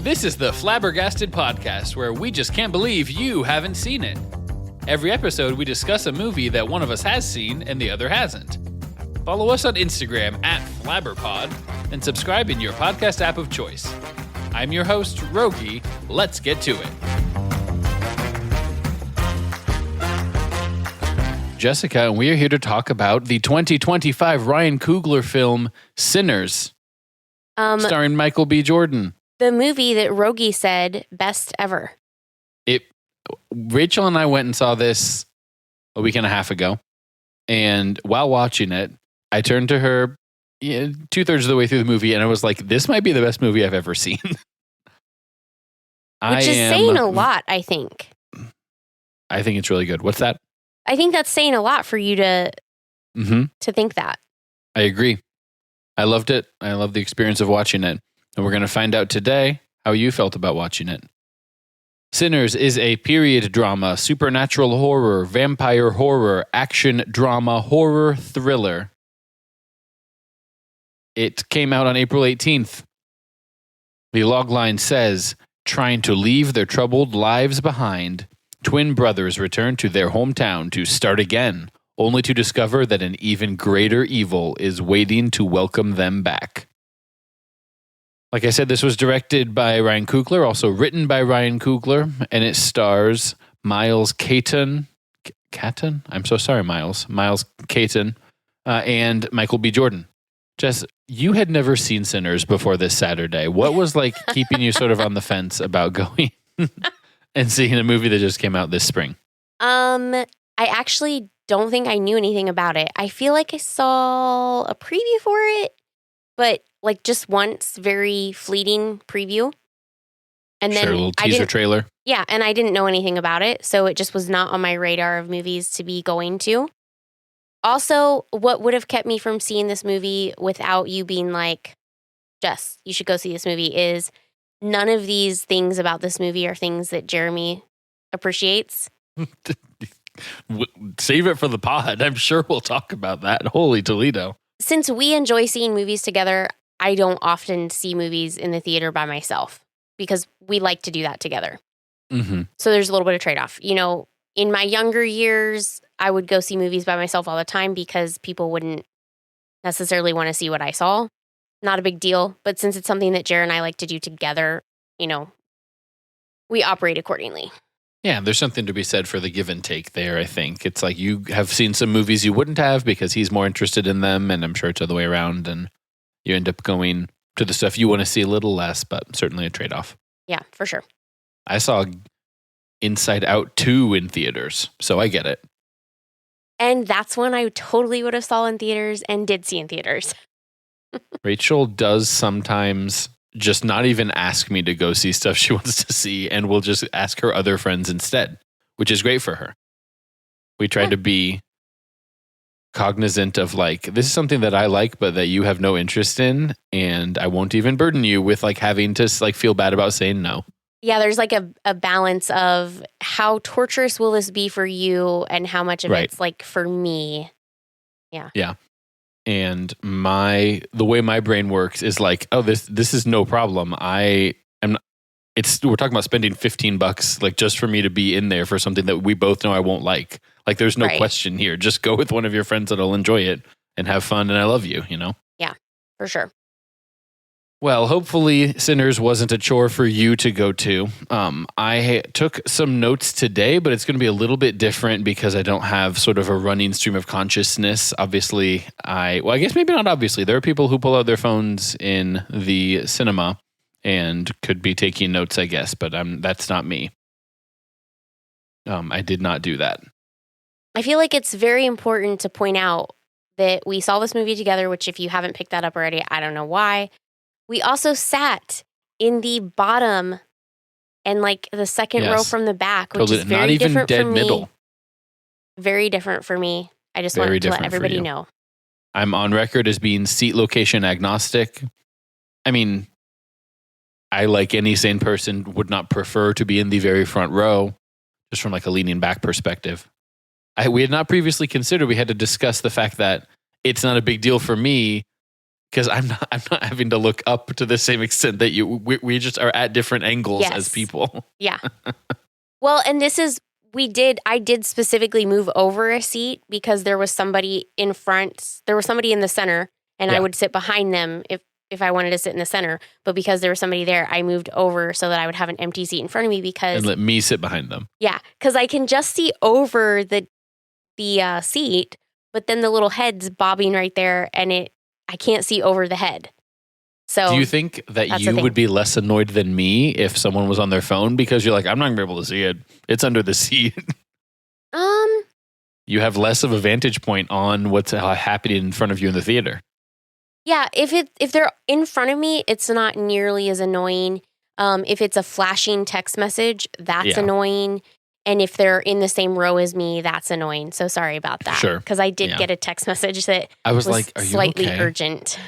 This is the Flabbergasted Podcast, where we just can't believe you haven't seen it. Every episode, we discuss a movie that one of us has seen and the other hasn't. Follow us on Instagram at flabberpod and subscribe in your podcast app of choice. I'm your host, Rogge. Let's get to it. Jessica, and we are here to talk about the 2025 Ryan Coogler film, Sinners, starring Michael B. Jordan. The movie that Rogge said best ever. Rachel and I went and saw this a week and a half ago, and while watching it, I turned to her 2/3 of the way through the movie, and I was like, this might be the best movie I've ever seen. Which is saying a lot, I think. I think it's really good. What's that? I think that's saying a lot for you to think that. I agree. I loved it. I love the experience of watching it. And we're going to find out today how you felt about watching it. Sinners is a period drama, supernatural horror, vampire horror, action drama, horror thriller. It came out on April 18th. The logline says, trying to leave their troubled lives behind, twin brothers return to their hometown to start again, only to discover that an even greater evil is waiting to welcome them back. Like I said, this was directed by Ryan Coogler, also written by Ryan Coogler, and it stars Miles Caton? I'm so sorry, Miles. Miles Caton and Michael B. Jordan. Jess, you had never seen Sinners before this Saturday. What was like keeping you sort of on the fence about going and seeing a movie that just came out this spring? I actually don't think I knew anything about it. I feel like I saw a preview for it, but like just once, very fleeting preview. And then a little teaser trailer. Yeah, and I didn't know anything about it, so it just was not on my radar of movies to be going to. Also, what would have kept me from seeing this movie without you being like, Jess, you should go see this movie, is none of these things about this movie are things that Jeremy appreciates. Save it for the pod. I'm sure we'll talk about that. Holy Toledo. Since we enjoy seeing movies together, I don't often see movies in the theater by myself because we like to do that together. Mm-hmm. So there's a little bit of trade-off. You know, in my younger years, I would go see movies by myself all the time because people wouldn't necessarily want to see what I saw. Not a big deal. But since it's something that Jer and I like to do together, you know, we operate accordingly. Yeah, there's something to be said for the give and take there, I think. It's like you have seen some movies you wouldn't have because he's more interested in them, and I'm sure it's the other way around, and you end up going to the stuff you want to see a little less, but certainly a trade-off. Yeah, for sure. I saw Inside Out 2 in theaters, so I get it. And that's one I totally would have saw in theaters and did see in theaters. Rachel does sometimes just not even ask me to go see stuff she wants to see, and will just ask her other friends instead, which is great for her. We try to be cognizant of like, this is something that I like, but that you have no interest in, and I won't even burden you with like having to like feel bad about saying no. Yeah, there's like a balance of how torturous will this be for you and how much of it's like for me. Yeah. Yeah. And the way my brain works is like, oh, this is no problem. We're talking about spending $15 like just for me to be in there for something that we both know I won't like. Like there's no question here. Just go with one of your friends that'll enjoy it and have fun, and I love you, you know? Yeah, for sure. Well, hopefully Sinners wasn't a chore for you to go to. I took some notes today, but it's going to be a little bit different because I don't have sort of a running stream of consciousness. Obviously, I guess maybe not obviously. There are people who pull out their phones in the cinema and could be taking notes, I guess, but that's not me. I did not do that. I feel like it's very important to point out that we saw this movie together, which if you haven't picked that up already, I don't know why. We also sat in the bottom and like the second row from the back, which is very different for me. Middle. Very different for me. I just wanted to let everybody know. I'm on record as being seat location agnostic. I mean, I, like any sane person, would not prefer to be in the very front row, just from like a leaning back perspective. We had not previously considered, we had to discuss the fact that it's not a big deal for me Because I'm not having to look up to the same extent that you. We just are at different angles as people. Yeah. Well, and I did specifically move over a seat because there was somebody in front. There was somebody in the center, and I would sit behind them if I wanted to sit in the center. But because there was somebody there, I moved over so that I would have an empty seat in front of me And let me sit behind them. Yeah, because I can just see over the seat, but then the little head's bobbing right there, and I can't see over the head. So do you think that you would be less annoyed than me if someone was on their phone because you're like, I'm not gonna be able to see it. It's under the seat. You have less of a vantage point on what's happening in front of you in the theater. Yeah, if they're in front of me, it's not nearly as annoying. If it's a flashing text message, that's annoying. And if they're in the same row as me, that's annoying. So sorry about that. Sure. Because I did get a text message that I was like, are you slightly okay? urgent.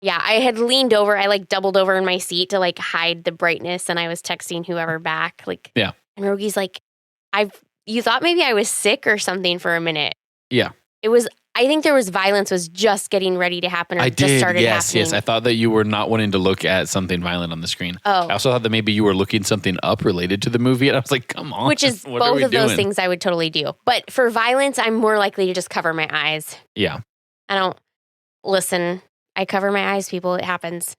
Yeah, I had leaned over. I doubled over in my seat to hide the brightness, and I was texting whoever back. And Rogge's like, you thought maybe I was sick or something for a minute. Yeah. I think there was violence was just getting ready to happen or just started happening. Yes. I thought that you were not wanting to look at something violent on the screen. Oh. I also thought that maybe you were looking something up related to the movie, and I was like, come on. Which is both of those things I would totally do. But for violence, I'm more likely to just cover my eyes. Yeah. Listen, I cover my eyes, people. It happens.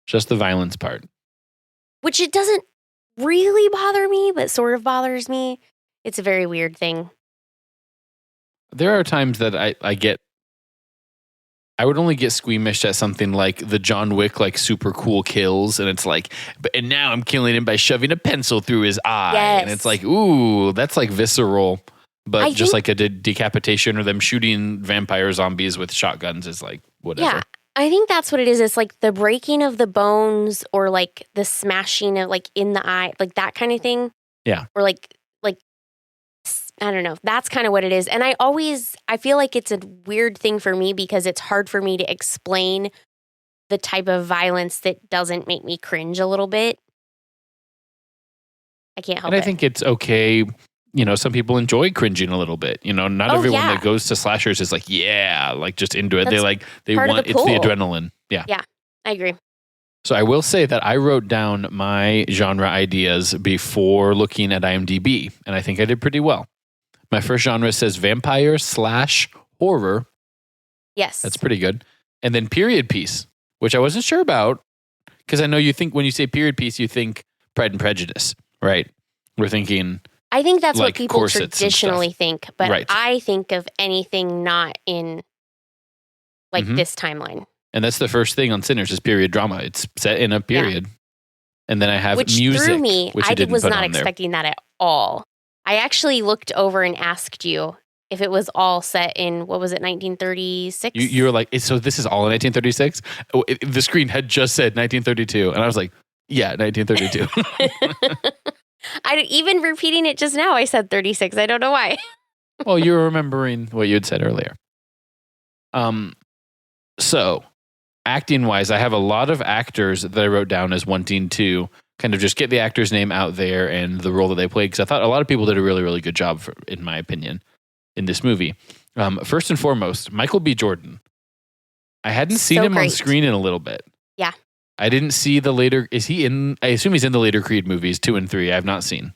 Just the violence part. Which it doesn't really bother me, but sort of bothers me. It's a very weird thing. There are times that I would only get squeamish at something like the John Wick, super cool kills. And it's and now I'm killing him by shoving a pencil through his eye. Yes. And it's ooh, that's visceral. But just a decapitation or them shooting vampire zombies with shotguns is whatever. Yeah, I think that's what it is. It's the breaking of the bones or the smashing of in the eye, that kind of thing. Yeah. Or I don't know. That's kind of what it is. And I feel like it's a weird thing for me because it's hard for me to explain the type of violence that doesn't make me cringe a little bit. I can't help it. And I think it's okay. Some people enjoy cringing a little bit. Not everyone that goes to slashers is just into it. That's they want it's the adrenaline. Yeah. Yeah, I agree. So I will say that I wrote down my genre ideas before looking at IMDb, and I think I did pretty well. My first genre says vampire/horror. Yes. That's pretty good. And then period piece, which I wasn't sure about because I know you think when you say period piece, you think Pride and Prejudice, right? We're thinking... I think that's what people traditionally think, but I think of anything not in this timeline. And that's the first thing on Sinners is period drama. It's set in a period. Yeah. And then I have which music, threw me. which I was not expecting that at all. I actually looked over and asked you if it was all set in, what was it, 1936? You were like, so this is all in 1936? The screen had just said 1932. And I was like, yeah, 1932. Even repeating it just now, I said 36. I don't know why. Well, you were remembering what you had said earlier. So, acting-wise, I have a lot of actors that I wrote down as wanting to kind of just get the actor's name out there and the role that they played, because I thought a lot of people did a really, really good job, in my opinion, in this movie. First and foremost, Michael B. Jordan. I hadn't seen him on screen in a little bit. Yeah. I didn't see the later... I assume he's in the later Creed movies, 2 and 3. I have not seen.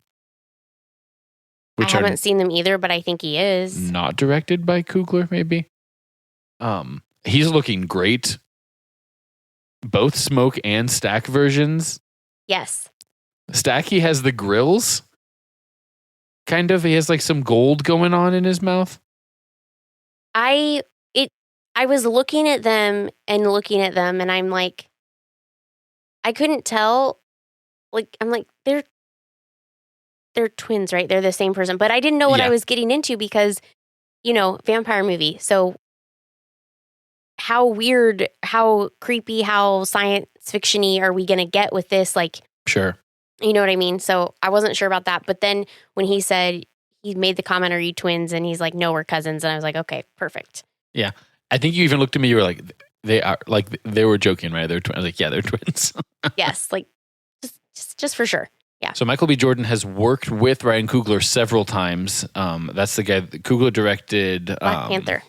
I haven't seen them either, but I think he is. Not directed by Coogler, maybe. He's looking great. Both Smoke and Stack versions. Yes. Stack, he has the grills. Kind of. He has some gold going on in his mouth. I was looking at them, and I'm like, I couldn't tell. I'm like, they're twins, right? They're the same person. But I didn't know what I was getting into because, vampire movie. So how weird, how creepy, how science fiction-y are we going to get with this? Sure. You know what I mean? So I wasn't sure about that. But then when he said, he made the comment, are you twins? And he's like, no, we're cousins. And I was like, okay, perfect. Yeah. I think you even looked at me, you were like, they are, they were joking, right? They're twins. I was like, yeah, they're twins. Yes. Just for sure. Yeah. So Michael B. Jordan has worked with Ryan Coogler several times. That's the guy that Coogler directed. Black Panther.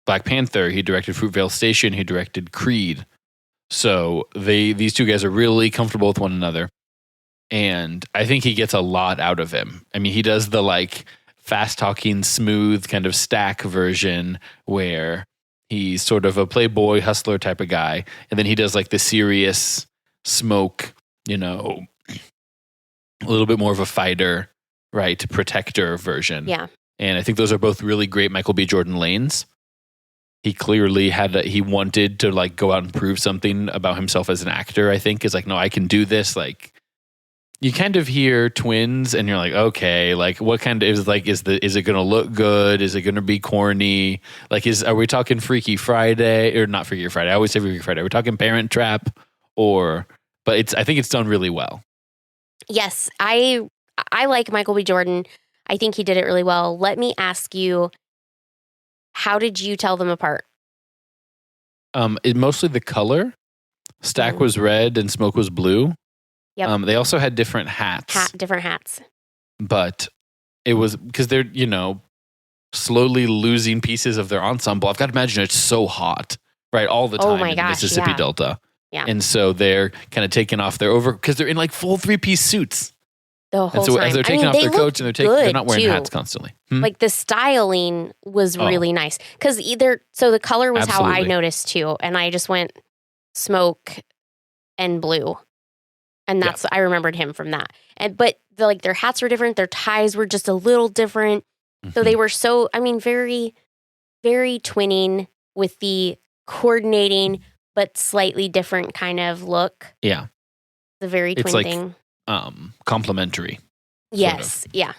Black Panther. He directed Fruitvale Station. He directed Creed. So these two guys are really comfortable with one another. And I think he gets a lot out of him. I mean, he does the like fast talking, smooth kind of Stack version where he's sort of a playboy hustler type of guy. And then he does like the serious Smoke, you know, a little bit more of a fighter, right? Protector version. Yeah. And I think those are both really great Michael B. Jordan lanes. He clearly he wanted to like go out and prove something about himself as an actor, I think. Is like, no, I can do this. Like, you kind of hear twins and you're like, okay, like what kind of is it going to look good? Is it going to be corny? Like, are we talking Freaky Friday or not Freaky Friday? I always say Freaky Friday. We're talking Parent Trap but I think it's done really well. Yes. I like Michael B. Jordan. I think he did it really well. Let me ask you, how did you tell them apart? Mostly the color. Stack was red and Smoke was blue. Yep. They also had different hats. Different hats. But it was because they're, you know, slowly losing pieces of their ensemble. I've got to imagine it's so hot, right? All the time in the Mississippi Delta. Yeah. And so they're kind of taking off their because they're in like full 3-piece suits. The whole and so time. as they're taking off their coats and they're not wearing hats constantly. Like the styling was really nice. Because the color was how I noticed too. And I just went Smoke and blue. And I remembered him from that. But their hats were different. Their ties were just a little different. Mm-hmm. So they were very, very twinning with the coordinating, but slightly different kind of look. Yeah. The very twin thing. Complementary. Yes. Sort of. Yeah.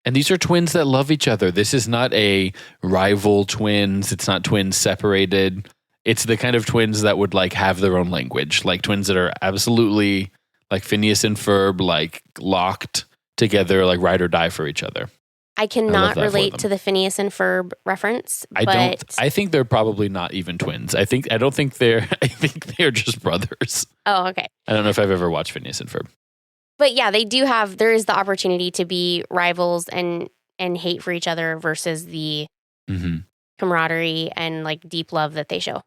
And these are twins that love each other. This is not a rival twins. It's not twins separated. It's the kind of twins that would like have their own language, like twins that are absolutely like Phineas and Ferb, like locked together, like ride or die for each other. I cannot relate to the Phineas and Ferb reference. I think they're probably not even twins. I think they're just brothers. Oh, okay. I don't know if I've ever watched Phineas and Ferb. But yeah, there is the opportunity to be rivals and hate for each other versus the camaraderie and like deep love that they show.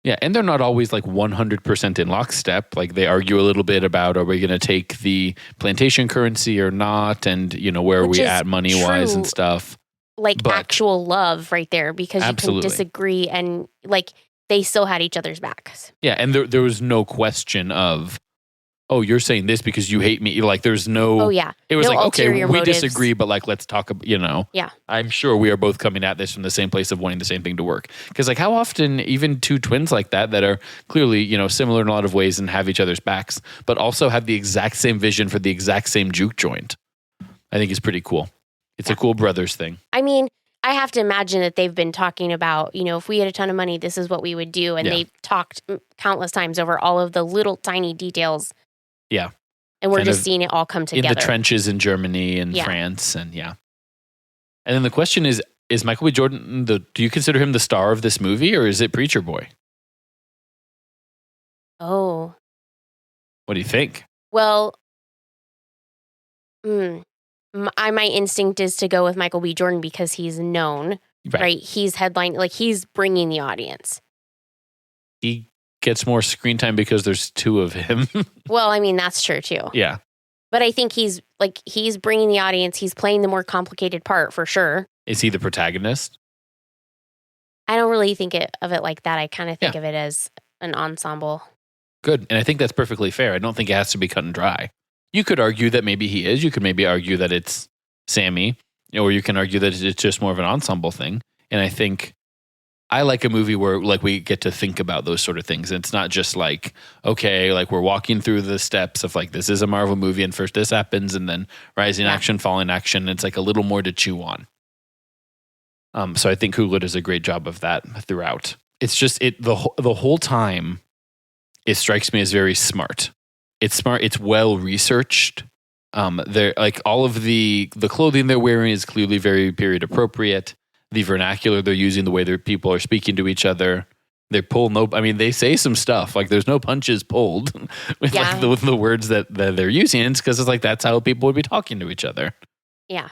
Yeah, and they're not always like 100% in lockstep. Like they argue a little bit about, are we going to take the plantation currency or not? And, you know, where are we at money-wise and stuff. Like actual love right there because you can disagree and like they still had each other's backs. Yeah, and there was no question of, oh, you're saying this because you hate me. Like there's no... Oh, yeah. It was no like, okay, we motives. disagree, but like let's talk about, you know. Yeah. I'm sure we are both coming at this from the same place of wanting the same thing to work. Because like how often even two twins like that are clearly, you know, similar in a lot of ways and have each other's backs, but also have the exact same vision for the exact same juke joint. I think is pretty cool. It's a cool brothers thing. I mean, I have to imagine that they've been talking about, you know, if we had a ton of money, this is what we would do. And they've talked countless times over all of the little tiny details. Yeah. And we're just seeing it all come together. In the trenches in And France and And then the question is Michael B. Jordan, do you consider him the star of this movie or is it Preacher Boy? Oh. What do you think? Well, my instinct is to go with Michael B. Jordan because he's known, right? He's headline, like he's bringing the audience. He gets more screen time because there's two of him. Well, I mean, that's true too. Yeah. But I think he's bringing the audience. He's playing the more complicated part for sure. Is he the protagonist? I don't really think of it like that. I kind of think of it as an ensemble. Good. And I think that's perfectly fair. I don't think it has to be cut and dry. You could argue that maybe he is. You could maybe argue that it's Sammy, or you can argue that it's just more of an ensemble thing. And I think I like a movie where like we get to think about those sort of things. And it's not just like, okay, like we're walking through the steps of like, this is a Marvel movie and first this happens and then rising action, falling action. It's like a little more to chew on. So I think Hulu does a great job of that throughout. It's just the whole time it strikes me as very smart. It's smart. It's well researched. They're like all of the clothing they're wearing is clearly very period appropriate. The vernacular they're using, the way their people are speaking to each other, they they say some stuff like there's no punches pulled with like the words that they're using. It's because it's like that's how people would be talking to each other. Yeah.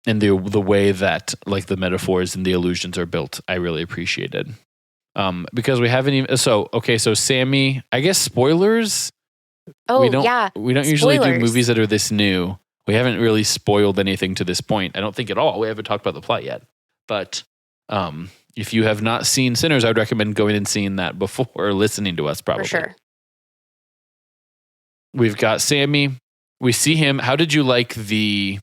And the way that like the metaphors and the allusions are built, I really appreciated. Because we haven't even so Sammy, I guess spoilers. Oh, we don't Spoilers. usually do movies that are this new. We haven't really spoiled anything to this point. I don't think at all. We haven't talked about the plot yet. But if you have not seen Sinners, I would recommend going and seeing that before listening to us, probably. For sure. We've got Sammy. We see him. How did you like the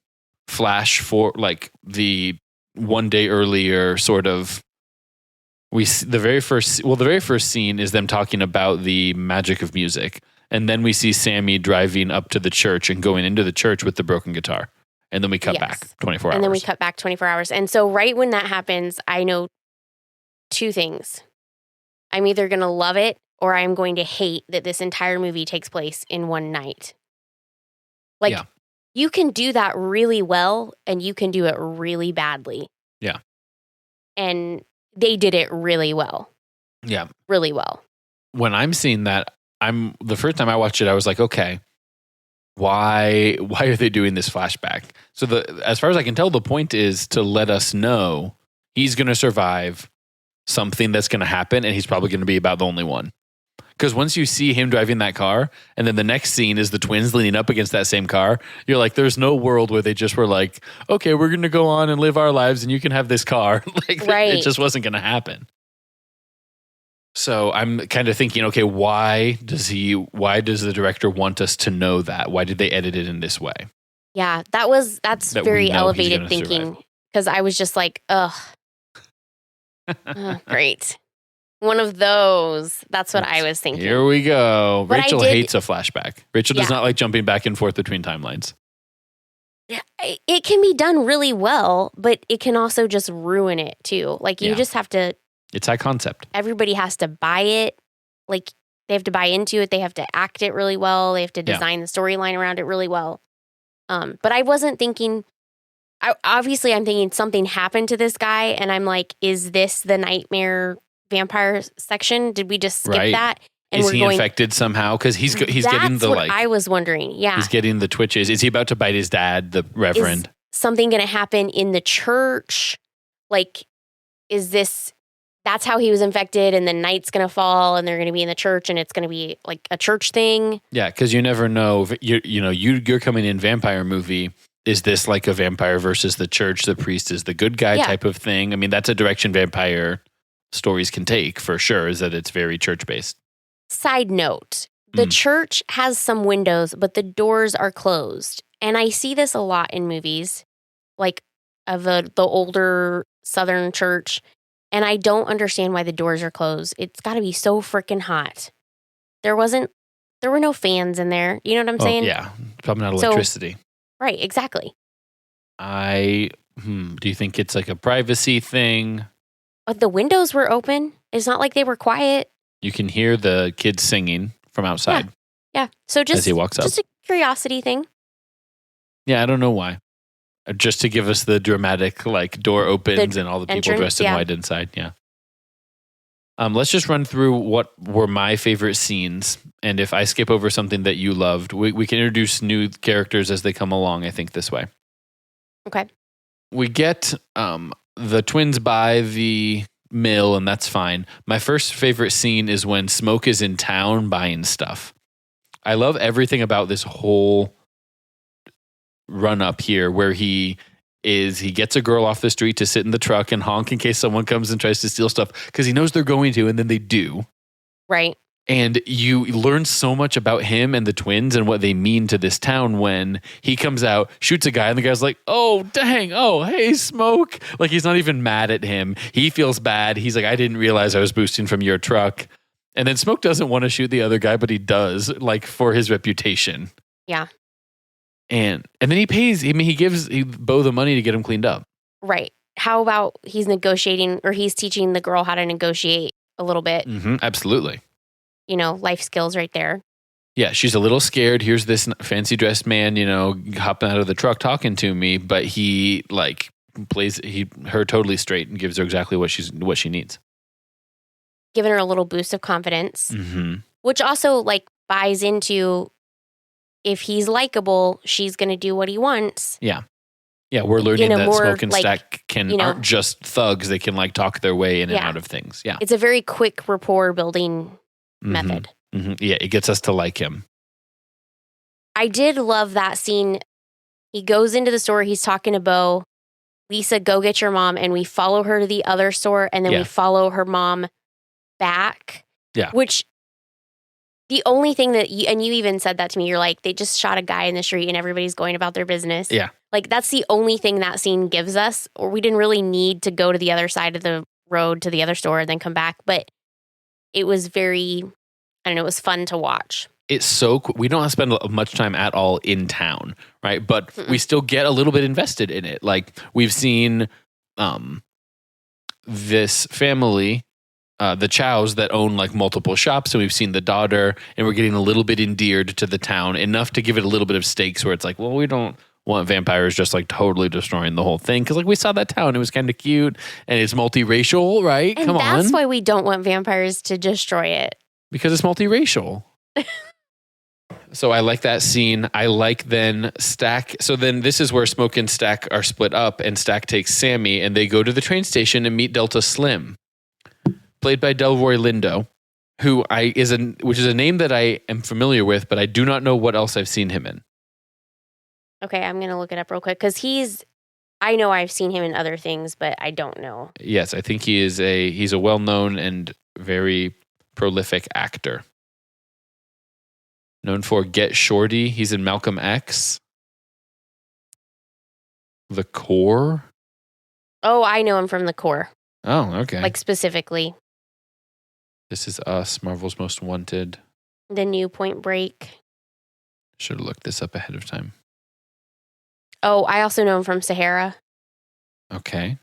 flash for like the one day earlier sort of? The very first scene is them talking about the magic of music. And then we see Sammy driving up to the church and going into the church with the broken guitar. And then we cut back 24 hours. And then we cut back 24 hours. And so right when that happens, I know two things. I'm either going to love it or I'm going to hate that this entire movie takes place in one night. Like, you can do that really well and you can do it really badly. Yeah. And they did it really well. Yeah. Really well. When I'm seeing that, the first time I watched it, I was like, okay, why are they doing this flashback? So as far as I can tell, the point is to let us know he's going to survive something that's going to happen, and he's probably going to be about the only one. Because once you see him driving that car, and then the next scene is the twins leaning up against that same car, you're like, there's no world where they just were like, okay, we're going to go on and live our lives, and you can have this car. It just wasn't going to happen. So I'm kind of thinking, okay, why does the director want us to know that? Why did they edit it in this way? Yeah, that's very elevated thinking. Because I was just like, ugh. Oh, great. One of those. That's what I was thinking. Here we go. Rachel hates a flashback. Rachel does not like jumping back and forth between timelines. It can be done really well, but it can also just ruin it too. Like you just have to. It's high concept. Everybody has to buy it. Like they have to buy into it. They have to act it really well. They have to design the storyline around it really well. But I wasn't thinking. Obviously, I'm thinking something happened to this guy, and I'm like, is this the nightmare vampire section? Did we just skip that? And is he infected somehow? Because he's getting the like. I was wondering. Yeah, he's getting the twitches. Is he about to bite his dad, the reverend? Is something going to happen in the church? Like, is this? That's how he was infected, and the night's going to fall, and they're going to be in the church, and it's going to be like a church thing. Yeah, because you never know. You're coming in vampire movie. Is this like a vampire versus the church? The priest is the good guy type of thing. I mean, that's a direction vampire stories can take for sure. Is that it's very church based. Side note: the church has some windows, but the doors are closed, and I see this a lot in movies, like of the older Southern church. And I don't understand why the doors are closed. It's got to be so freaking hot. There were no fans in there. You know what I'm saying? Yeah, probably not electricity. Right, exactly. Do you think it's like a privacy thing? But the windows were open. It's not like they were quiet. You can hear the kids singing from outside. Yeah. So as he walks up. Just a curiosity thing. Yeah, I don't know why. Just to give us the dramatic, like, door opens and all the people dressed in white inside. Yeah. Let's just run through what were my favorite scenes. And if I skip over something that you loved, we can introduce new characters as they come along, I think, this way. Okay. We get the twins by the mill, and that's fine. My first favorite scene is when Smoke is in town buying stuff. I love everything about this whole run up here where he gets a girl off the street to sit in the truck and honk in case someone comes and tries to steal stuff because he knows they're going to, and then they do. Right. And you learn so much about him and the twins and what they mean to this town when he comes out, shoots a guy, and the guy's like, oh, dang. Oh, hey, Smoke. Like, he's not even mad at him. He feels bad. He's like, I didn't realize I was boosting from your truck. And then Smoke doesn't want to shoot the other guy, but he does, like, for his reputation. Yeah. And then he pays, he gives Bo the money to get him cleaned up. Right. How about he's negotiating, or he's teaching the girl how to negotiate a little bit? Mm-hmm, absolutely. Life skills right there. Yeah, she's a little scared. Here's this fancy dressed man, hopping out of the truck talking to me, but he plays her totally straight and gives her exactly what she needs. Giving her a little boost of confidence, mm-hmm. which also buys into, if he's likable, she's going to do what he wants. Yeah. Yeah, we're learning a that more, Smoke and like, Stack aren't just thugs. They can like talk their way in and out of things. Yeah. It's a very quick rapport building method. Mm-hmm. Yeah, it gets us to like him. I did love that scene. He goes into the store. He's talking to Bo. Lisa, go get your mom. And we follow her to the other store. And then we follow her mom back. Yeah. Which the only thing that you even said that to me, you're like, they just shot a guy in the street and everybody's going about their business. Yeah. Like, that's the only thing that scene gives us. Or we didn't really need to go to the other side of the road to the other store and then come back. But it was very, I don't know, it was fun to watch. It's so cool. We don't have to spend much time at all in town, right? But we still get a little bit invested in it. Like, we've seen this family, the Chows, that own like multiple shops, and we've seen the daughter, and we're getting a little bit endeared to the town, enough to give it a little bit of stakes where it's like, well, we don't want vampires just like totally destroying the whole thing, because like we saw that town, it was kind of cute, and it's multiracial, right? And that's why we don't want vampires to destroy it. Because it's multiracial. So I like that scene. I like then Stack. So then this is where Smoke and Stack are split up, and Stack takes Sammy, and they go to the train station and meet Delta Slim, played by Delroy Lindo, which is a name that I am familiar with, but I do not know what else I've seen him in. Okay, I'm going to look it up real quick, because I know I've seen him in other things, but I don't know. Yes, I think he's a well-known and very prolific actor. Known for Get Shorty. He's in Malcolm X. The Core. Oh, I know him from The Core. Oh, okay. Like, specifically. This Is Us, Marvel's Most Wanted. The new Point Break. Should have looked this up ahead of time. Oh, I also know him from Sahara. Okay.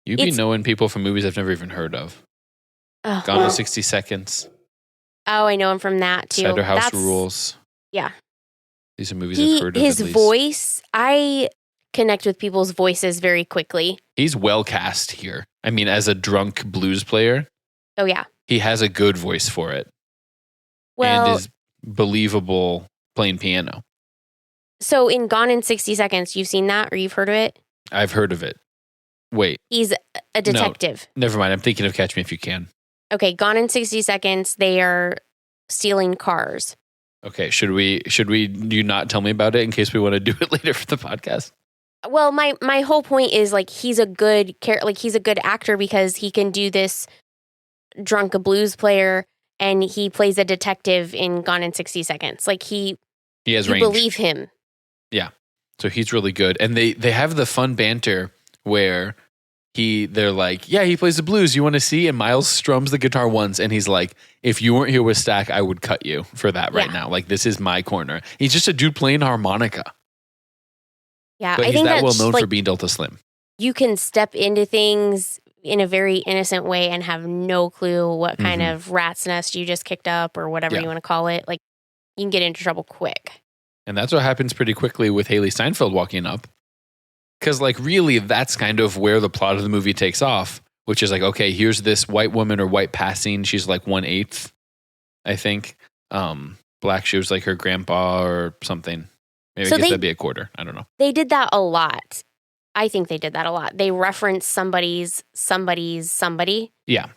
You be knowing people from movies I've never even heard of. Gone in 60 Seconds. Oh, I know him from that too. Cider House Rules. Yeah. These are movies I've heard of. His voice, I connect with people's voices very quickly. He's well cast here. I mean, as a drunk blues player. Oh, yeah. He has a good voice for it. Well, and is believable playing piano. So in Gone in 60 Seconds, you've seen that or you've heard of it? I've heard of it. Wait. He's a detective. No, never mind. I'm thinking of Catch Me If You Can. Okay, Gone in 60 Seconds, they are stealing cars. Okay, should you not tell me about it in case we want to do it later for the podcast? Well, my whole point is like he's a good actor because he can do this drunk a blues player and he plays a detective in Gone in 60 Seconds. Like he has range. You believe him. Yeah. So he's really good. And they have the fun banter where they're like, yeah, he plays the blues. You want to see? And Miles strums the guitar once and he's like, if you weren't here with Stack, I would cut you for that right now. Like, this is my corner. He's just a dude playing harmonica. Yeah, but he's that well known for being Delta Slim. You can step into things in a very innocent way and have no clue what kind of rat's nest you just kicked up or whatever you want to call it. Like, you can get into trouble quick. And that's what happens pretty quickly with Haley Steinfeld walking up. Because, like, really, that's kind of where the plot of the movie takes off, which is like, okay, here's this white woman or white passing. She's like 1/8, I think. Black, she was like her grandpa or something. Maybe I guess that'd be a quarter. I don't know. They did that a lot. I think they did that a lot. They reference somebody's somebody. Yeah.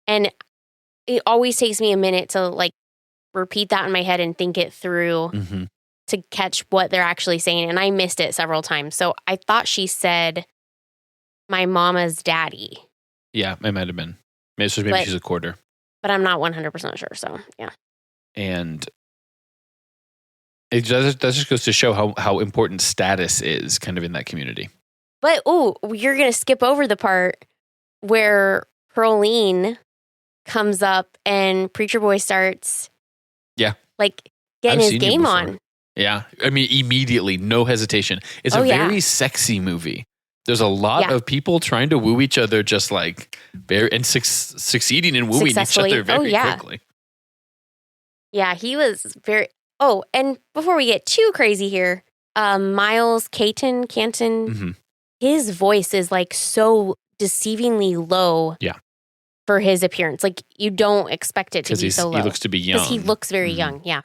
And it always takes me a minute to like repeat that in my head and think it through to catch what they're actually saying. And I missed it several times. So I thought she said my mama's daddy. Yeah, it might have been. Maybe she's a quarter. But I'm not 100% sure. So, yeah. And that just goes to show how important status is kind of in that community. But, you're going to skip over the part where Pearline comes up and Preacher Boy starts like getting his game on. Yeah. I mean, immediately, no hesitation. It's a very sexy movie. There's a lot of people trying to woo each other, just like succeeding in wooing each other very quickly. Yeah, he was very. Oh, and before we get too crazy here, Miles Canton, his voice is like so deceivingly low. Yeah. For his appearance, like you don't expect it to be so low. He looks to be young. Because he looks very young. Yeah.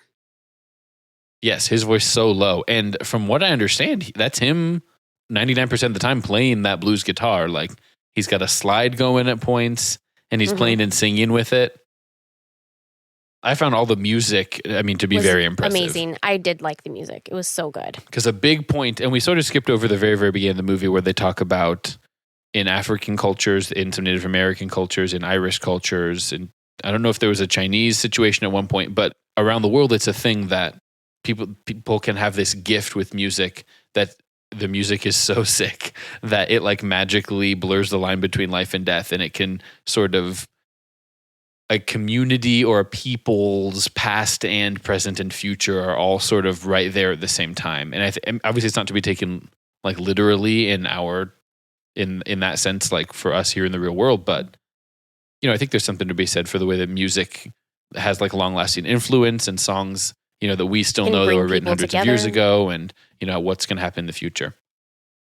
Yes, his voice so low. And from what I understand, that's him 99% of the time playing that blues guitar. Like he's got a slide going at points and he's playing and singing with it. I found all the music, to be very impressive. Amazing. I did like the music. It was so good. Because a big point, and we sort of skipped over the very, very beginning of the movie where they talk about in African cultures, in some Native American cultures, in Irish cultures, and I don't know if there was a Chinese situation at one point, but around the world, it's a thing that people can have this gift with music that the music is so sick that it like magically blurs the line between life and death, and it can sort of a community or a people's past and present and future are all sort of right there at the same time. And obviously it's not to be taken like literally in that sense, like for us here in the real world. But, I think there's something to be said for the way that music has like long lasting influence and songs, that we still know that were written hundreds of years ago and, what's going to happen in the future.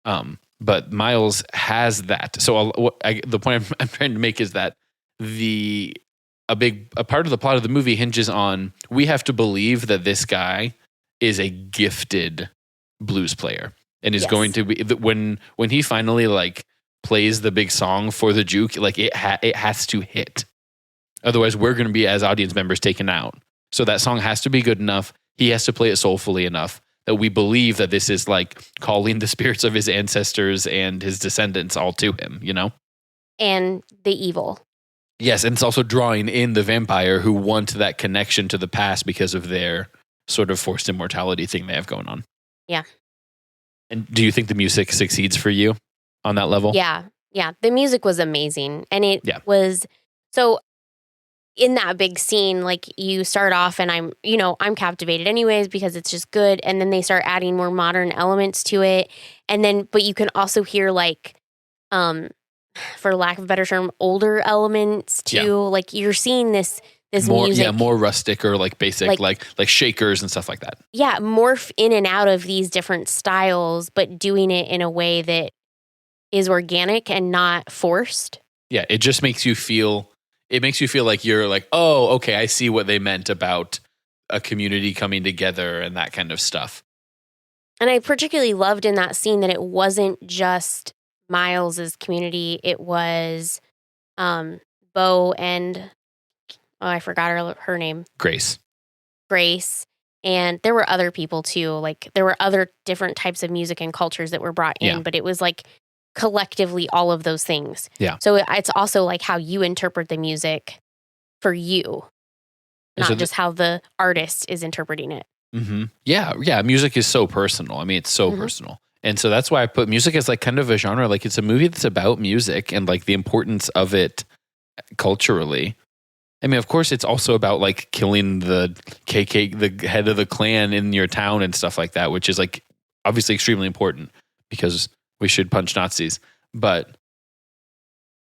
But Miles has that. So the point I'm trying to make is that a part of the plot of the movie hinges on we have to believe that this guy is a gifted blues player and is going to be when he finally like plays the big song for the juke, like it has to hit. Otherwise, we're going to be as audience members taken out. So that song has to be good enough. He has to play it soulfully enough that we believe that this is like calling the spirits of his ancestors and his descendants all to him, And the evil. Yes, and it's also drawing in the vampire who want that connection to the past because of their sort of forced immortality thing they have going on. Yeah. And do you think the music succeeds for you on that level? Yeah. Yeah. The music was amazing. And it was so in that big scene, like you start off and I'm captivated anyways because it's just good. And then they start adding more modern elements to it. And then, but you can also hear like, for lack of a better term, older elements too. Yeah. Like you're seeing this more, music. Yeah, more rustic or like basic, like shakers and stuff like that. Yeah, morph in and out of these different styles, but doing it in a way that is organic and not forced. Yeah, it just makes you feel like you're like, oh, okay, I see what they meant about a community coming together and that kind of stuff. And I particularly loved in that scene that it wasn't just Miles's community. It was Bo and I forgot her name. Grace. And there were other people too. Like there were other different types of music and cultures that were brought in, but it was like collectively all of those things. Yeah. So it's also like how you interpret the music for you, not just how the artist is interpreting it. Mm-hmm. Yeah. Music is so personal. It's so personal. And so that's why I put music as like kind of a genre. Like it's a movie that's about music and like the importance of it culturally. Of course, it's also about like killing the the head of the clan in your town and stuff like that, which is like obviously extremely important because we should punch Nazis. But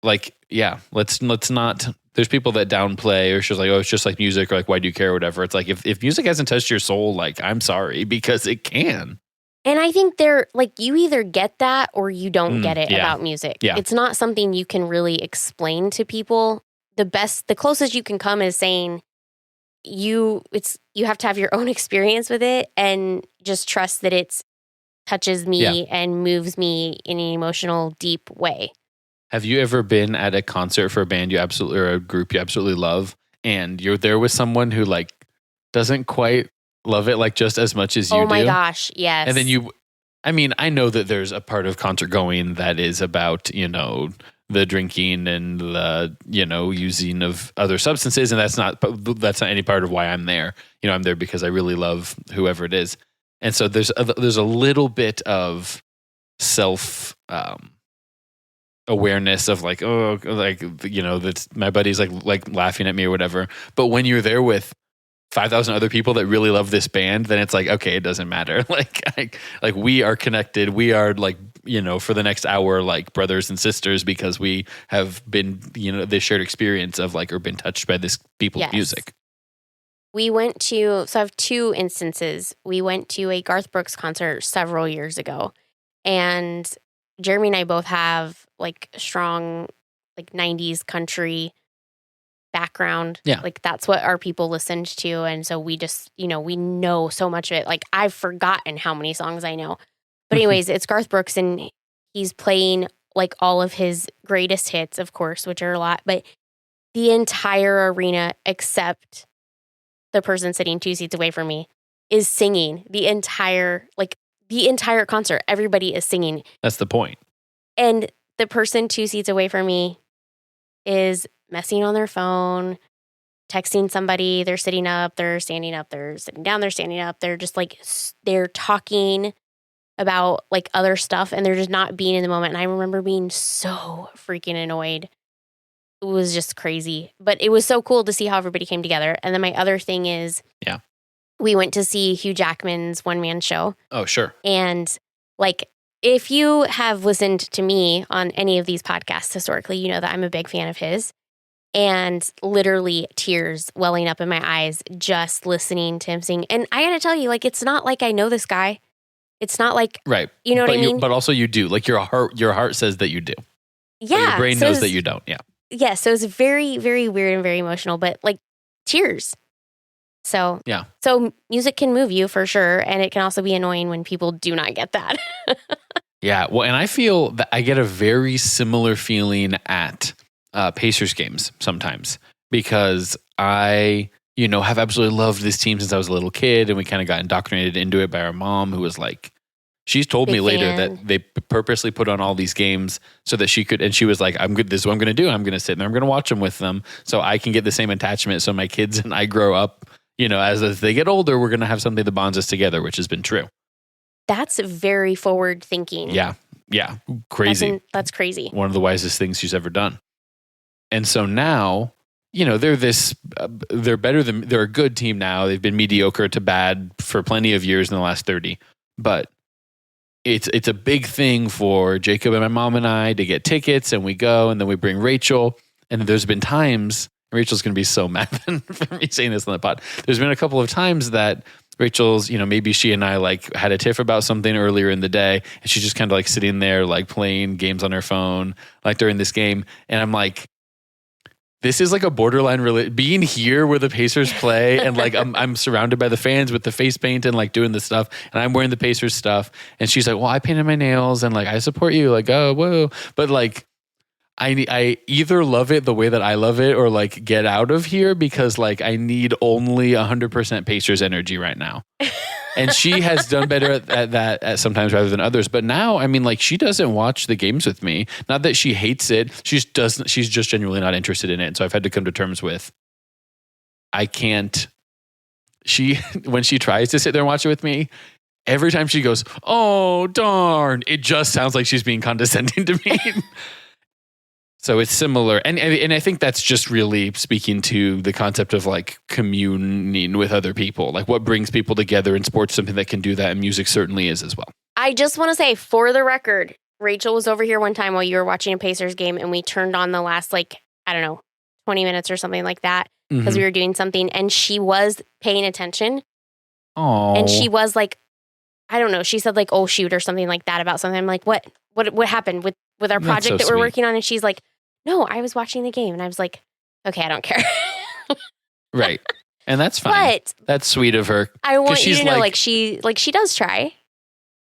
like, yeah, let's not. There's people that downplay or just like, oh, it's just like music or like, why do you care or whatever. It's like if music hasn't touched your soul, like I'm sorry because it can. And I think they're like, you either get that or you don't get it about music. Yeah. It's not something you can really explain to people. The closest you can come is saying you have to have your own experience with it and just trust that it touches me and moves me in an emotional, deep way. Have you ever been at a concert for a band or a group you absolutely love and you're there with someone who like doesn't quite love it like just as much as you do? Oh my gosh, yes. And then I know that there's a part of concert going that is about, the drinking and the, using of other substances. And that's not any part of why I'm there. I'm there because I really love whoever it is. And so there's a little bit of self awareness of like, oh, like, that's my buddy's like laughing at me or whatever. But when you're there with 5,000 other people that really love this band, then it's like, okay, it doesn't matter. Like we are connected. We are like, for the next hour, like brothers and sisters because we have been, this shared experience of like, or been touched by this people's music. We went to, so I have two instances. We went to a Garth Brooks concert several years ago and Jeremy and I both have like strong, like 90s country background. Yeah. Like that's what our people listened to. And so we just, we know so much of it. Like I've forgotten how many songs I know. But anyways, it's Garth Brooks and he's playing like all of his greatest hits, of course, which are a lot, but the entire arena except the person sitting 2 seats away from me is singing the entire concert. Everybody is singing. That's the point. And the person 2 seats away from me is messing on their phone, texting somebody. They're sitting up, they're standing up, they're sitting down, they're standing up. They're just like, they're talking about like other stuff and they're just not being in the moment. And I remember being so freaking annoyed. It was just crazy. But it was so cool to see how everybody came together. And then my other thing is, we went to see Hugh Jackman's one-man show. Oh, sure. And like, if you have listened to me on any of these podcasts historically, you know that I'm a big fan of his. And literally tears welling up in my eyes just listening to him sing. And I got to tell you, like, it's not like I know this guy. It's not like, right. You know what I mean? But also you do. Like your heart says that you do. Yeah. But your brain knows that you don't. Yeah. Yeah. So it's very, very weird and very emotional, but like tears. So, yeah. So music can move you for sure. And it can also be annoying when people do not get that. Yeah. Well, and I feel that I get a very similar feeling at Pacers games sometimes because I, have absolutely loved this team since I was a little kid and we kind of got indoctrinated into it by our mom who was like, she's told me later that they purposely put on all these games so that she could, and she was like, I'm good. This is what I'm going to do. I'm going to sit there. I'm going to watch them with them so I can get the same attachment. So my kids and I grow up, as they get older, we're going to have something that bonds us together, which has been true. That's very forward thinking. Yeah. Yeah. Crazy. That's crazy. One of the wisest things she's ever done. And so now, they're a good team now. They've been mediocre to bad for plenty of years in the last 30. But it's a big thing for Jacob and my mom and I to get tickets and we go and then we bring Rachel. And there's been times, Rachel's going to be so mad for me saying this on the pod. There's been a couple of times that Rachel's, maybe she and I like had a tiff about something earlier in the day and she's just kind of like sitting there like playing games on her phone like during this game. And I'm like, this is like a borderline being here where the Pacers play and like I'm surrounded by the fans with the face paint and like doing this stuff and I'm wearing the Pacers stuff and she's like, well, I painted my nails and like I support you, like, oh, whoa. But like I either love it the way that I love it or like get out of here because like I need only 100% Pacers energy right now. And she has done better at that at sometimes rather than others. But now, I mean, like she doesn't watch the games with me. Not that she hates it. She's just genuinely not interested in it. So I've had to come to terms with, I can't, when she tries to sit there and watch it with me, every time she goes, oh, darn, it just sounds like she's being condescending to me. So it's similar. And I think that's just really speaking to the concept of like communing with other people, like what brings people together in sports, something that can do that. And music certainly is as well. I just want to say for the record, Rachel was over here one time while you were watching a Pacers game and we turned on the last, 20 minutes or something like that because we were doing something and she was paying attention. Oh. And she was like, I don't know. She said like, oh shoot, or something like that about something. I'm like, what happened with our project that we're working on? And she's like, no, I was watching the game. And I was like, okay, I don't care. Right. And that's fine. But that's sweet of her. I want you to know, she does try.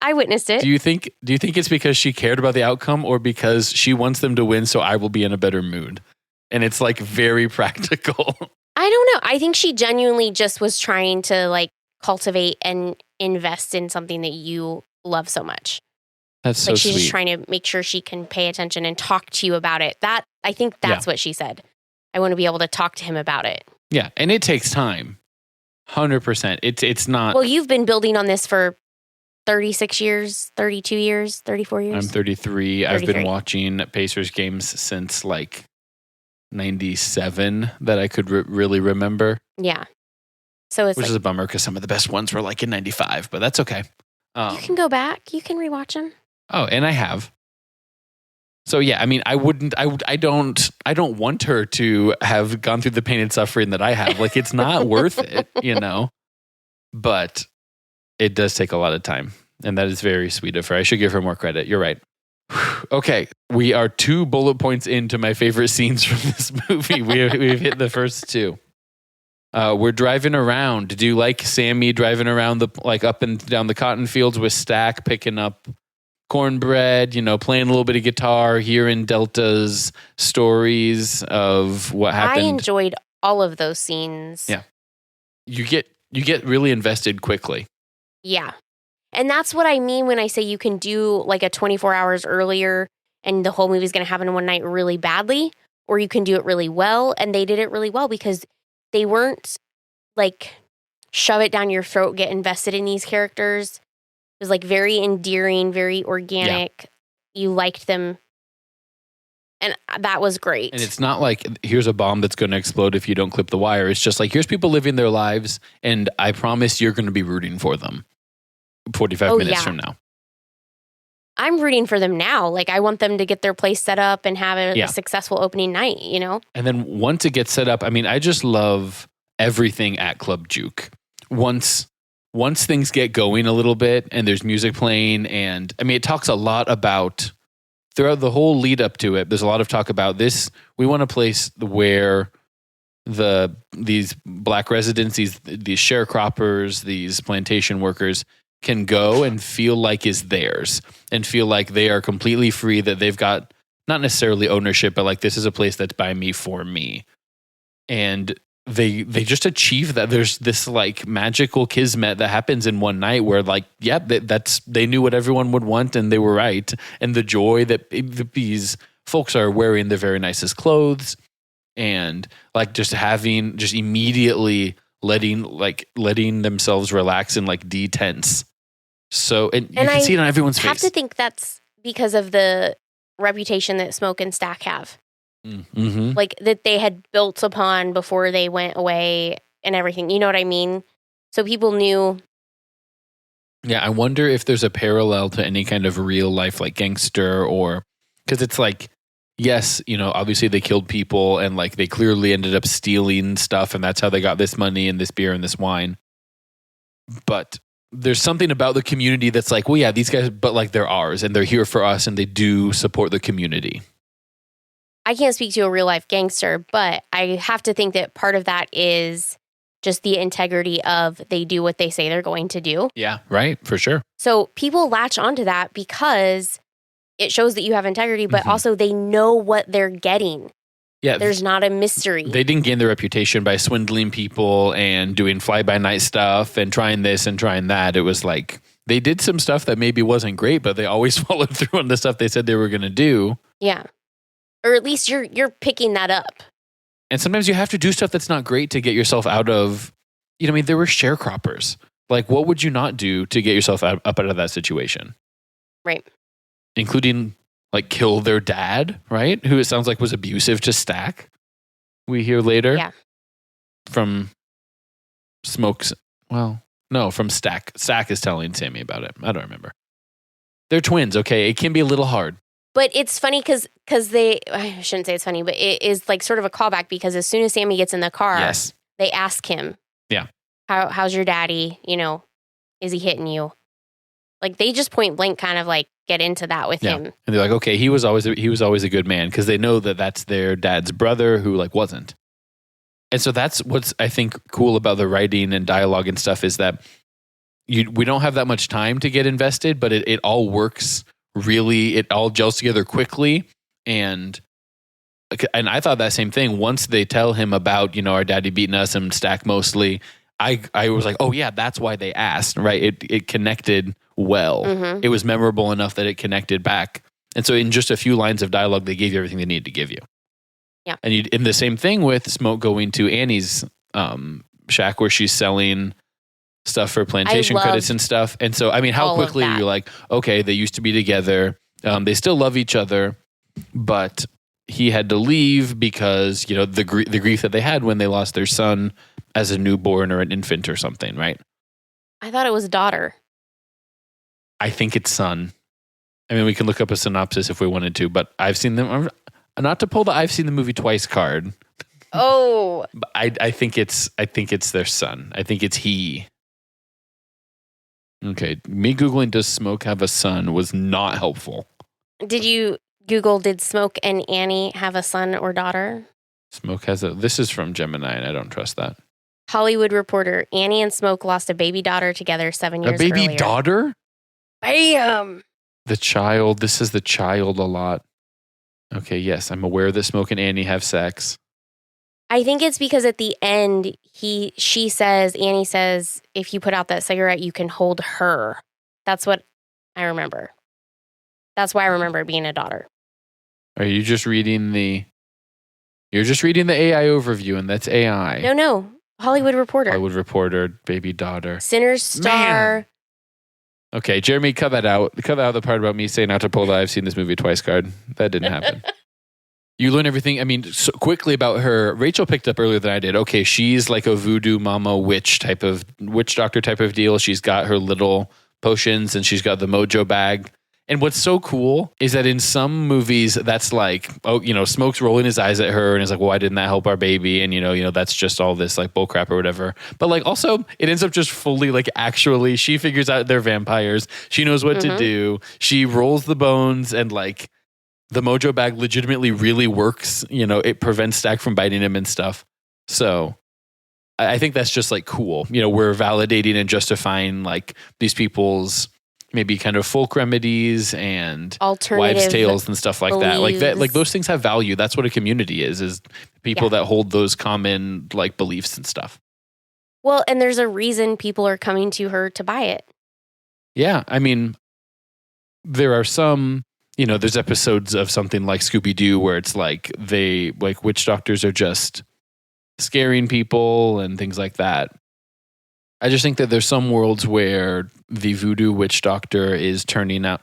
I witnessed it. Do you think it's because she cared about the outcome or because she wants them to win so I will be in a better mood? And it's like very practical. I don't know. I think she genuinely just was trying to like cultivate and invest in something that you love so much. That's so she's sweet. Just trying to make sure she can pay attention and talk to you about it. I think that's what she said. I want to be able to talk to him about it. Yeah, and it takes time. 100%. It's not. Well, you've been building on this for 36 years, 32 years, 34 years. I'm 33. I've been watching Pacers games since like 97 that I could really remember. Yeah. So it's which is a bummer because some of the best ones were like in 95, but that's okay. You can go back. You can rewatch them. Oh, and I have. So yeah, I mean, I don't want her to have gone through the pain and suffering that I have. Like it's not worth it, but it does take a lot of time and that is very sweet of her. I should give her more credit. You're right. Okay, we are 2 bullet points into my favorite scenes from this movie. We've hit the first 2. We're driving around. Do you like Sammy driving around up and down the cotton fields with Stack, picking up cornbread, playing a little bit of guitar, hearing Delta's stories of what happened? I enjoyed all of those scenes. Yeah. You get really invested quickly. Yeah. And that's what I mean when I say you can do like a 24 hours earlier and the whole movie's going to happen in one night really badly, or you can do it really well. And they did it really well because they weren't like shove it down your throat, get invested in these characters. It was like very endearing, very organic. Yeah. You liked them. And that was great. And it's not like here's a bomb that's going to explode if you don't clip the wire. It's just like here's people living their lives and I promise you're going to be rooting for them 45 minutes from now. I'm rooting for them now. Like I want them to get their place set up and have a successful opening night, And then once it gets set up, I just love everything at Club Juke. Once things get going a little bit and there's music playing and it talks a lot about throughout the whole lead up to it, there's a lot of talk about this. We want a place where these black residents, these sharecroppers, these plantation workers can go and feel like is theirs and feel like they are completely free, that they've got not necessarily ownership, but like this is a place that's by me for me. And they just achieve that. There's this like magical kismet that happens in one night where like, they knew what everyone would want and they were right. And the joy that these folks are wearing their very nicest clothes and like just immediately letting themselves relax and like de-tense. So, and you can see it on everyone's face. I have to think that's because of the reputation that Smoke and Stack have. Mm-hmm. Like that they had built upon before they went away and everything. You know what I mean? So people knew. Yeah, I wonder if there's a parallel to any kind of real life like gangster or because it's like, yes, obviously they killed people and like they clearly ended up stealing stuff and that's how they got this money and this beer and this wine. But there's something about the community that's like, well, yeah, these guys, but like they're ours and they're here for us and they do support the community. I can't speak to a real life gangster, but I have to think that part of that is just the integrity of they do what they say they're going to do. Yeah, right, for sure. So people latch onto that because it shows that you have integrity, but also they know what they're getting. Yeah, there's not a mystery. They didn't gain their reputation by swindling people and doing fly-by-night stuff and trying this and trying that. It was like they did some stuff that maybe wasn't great, but they always followed through on the stuff they said they were going to do. Yeah. Or at least you're picking that up. And sometimes you have to do stuff that's not great to get yourself out of, there were sharecroppers. Like, what would you not do to get yourself up out of that situation? Right. Including, like, kill their dad, right? Who it sounds like was abusive to Stack. We hear later. Yeah. From Smokes. Well, no, from Stack. Stack is telling Sammy about it. I don't remember. They're twins, okay? It can be a little hard. But it's funny because I shouldn't say it's funny, but it is like sort of a callback because as soon as Sammy gets in the car, they ask him, how's your daddy? Is he hitting you? Like they just point blank kind of like get into that with him. And they're like, okay, he was always a good man because they know that that's their dad's brother who like wasn't. And so that's what's I think cool about the writing and dialogue and stuff is that we don't have that much time to get invested, but it all works. Really, it all gels together quickly. And I thought that same thing. Once they tell him about, our daddy beating us and Stack mostly, I was like, oh yeah, that's why they asked, right? It connected well. Mm-hmm. It was memorable enough that it connected back. And so in just a few lines of dialogue, they gave you everything they needed to give you. Yeah. And in the same thing with Smoke going to Annie's shack where she's selling stuff for plantation credits and stuff. And so, how quickly you're like, okay, they used to be together. They still love each other, but he had to leave because, the grief that they had when they lost their son as a newborn or an infant or something, right? I thought it was daughter. I think it's son. We can look up a synopsis if we wanted to, but I've seen them. Not to pull the I've seen the movie twice card. Oh. But I think it's their son. I think it's he. Okay, me Googling does Smoke have a son was not helpful. Did you Google, did Smoke and Annie have a son or daughter? Smoke has this is from Gemini, and I don't trust that. Hollywood Reporter, Annie and Smoke lost a baby daughter together 7 years earlier. A baby daughter? Bam! The child. This is the child a lot. Okay, yes, I'm aware that Smoke and Annie have sex. I think it's because at the end, Annie says, if you put out that cigarette, you can hold her. That's what I remember. That's why I remember it being a daughter. Are you just reading You're just reading the AI overview, and that's AI. No. Hollywood Reporter. Hollywood Reporter, baby daughter. Sinners star. Man. Okay, Jeremy, cut that out. Cut out the part about me saying not to pull the I've seen this movie twice card. That didn't happen. You learn everything. I mean, so quickly about her. Rachel picked up earlier than I did. Okay, she's like a voodoo mama witch doctor type of deal. She's got her little potions and she's got the mojo bag. And what's so cool is that in some movies, that's like, Smoke's rolling his eyes at her and is like, well, why didn't that help our baby? And, that's just all this like bullcrap or whatever. But like also it ends up just fully like actually she figures out they're vampires. She knows what to do. She rolls the bones and like the mojo bag legitimately really works. It prevents Stack from biting him and stuff. So I think that's just like cool. We're validating and justifying like these people's maybe kind of folk remedies and wives' tales and stuff like that. Like those things have value. That's what a community is people that hold those common like beliefs and stuff. Well, and there's a reason people are coming to her to buy it. Yeah. I mean, there are some, there's episodes of something like Scooby-Doo where it's like witch doctors are just scaring people and things like that. I just think that there's some worlds where the voodoo witch doctor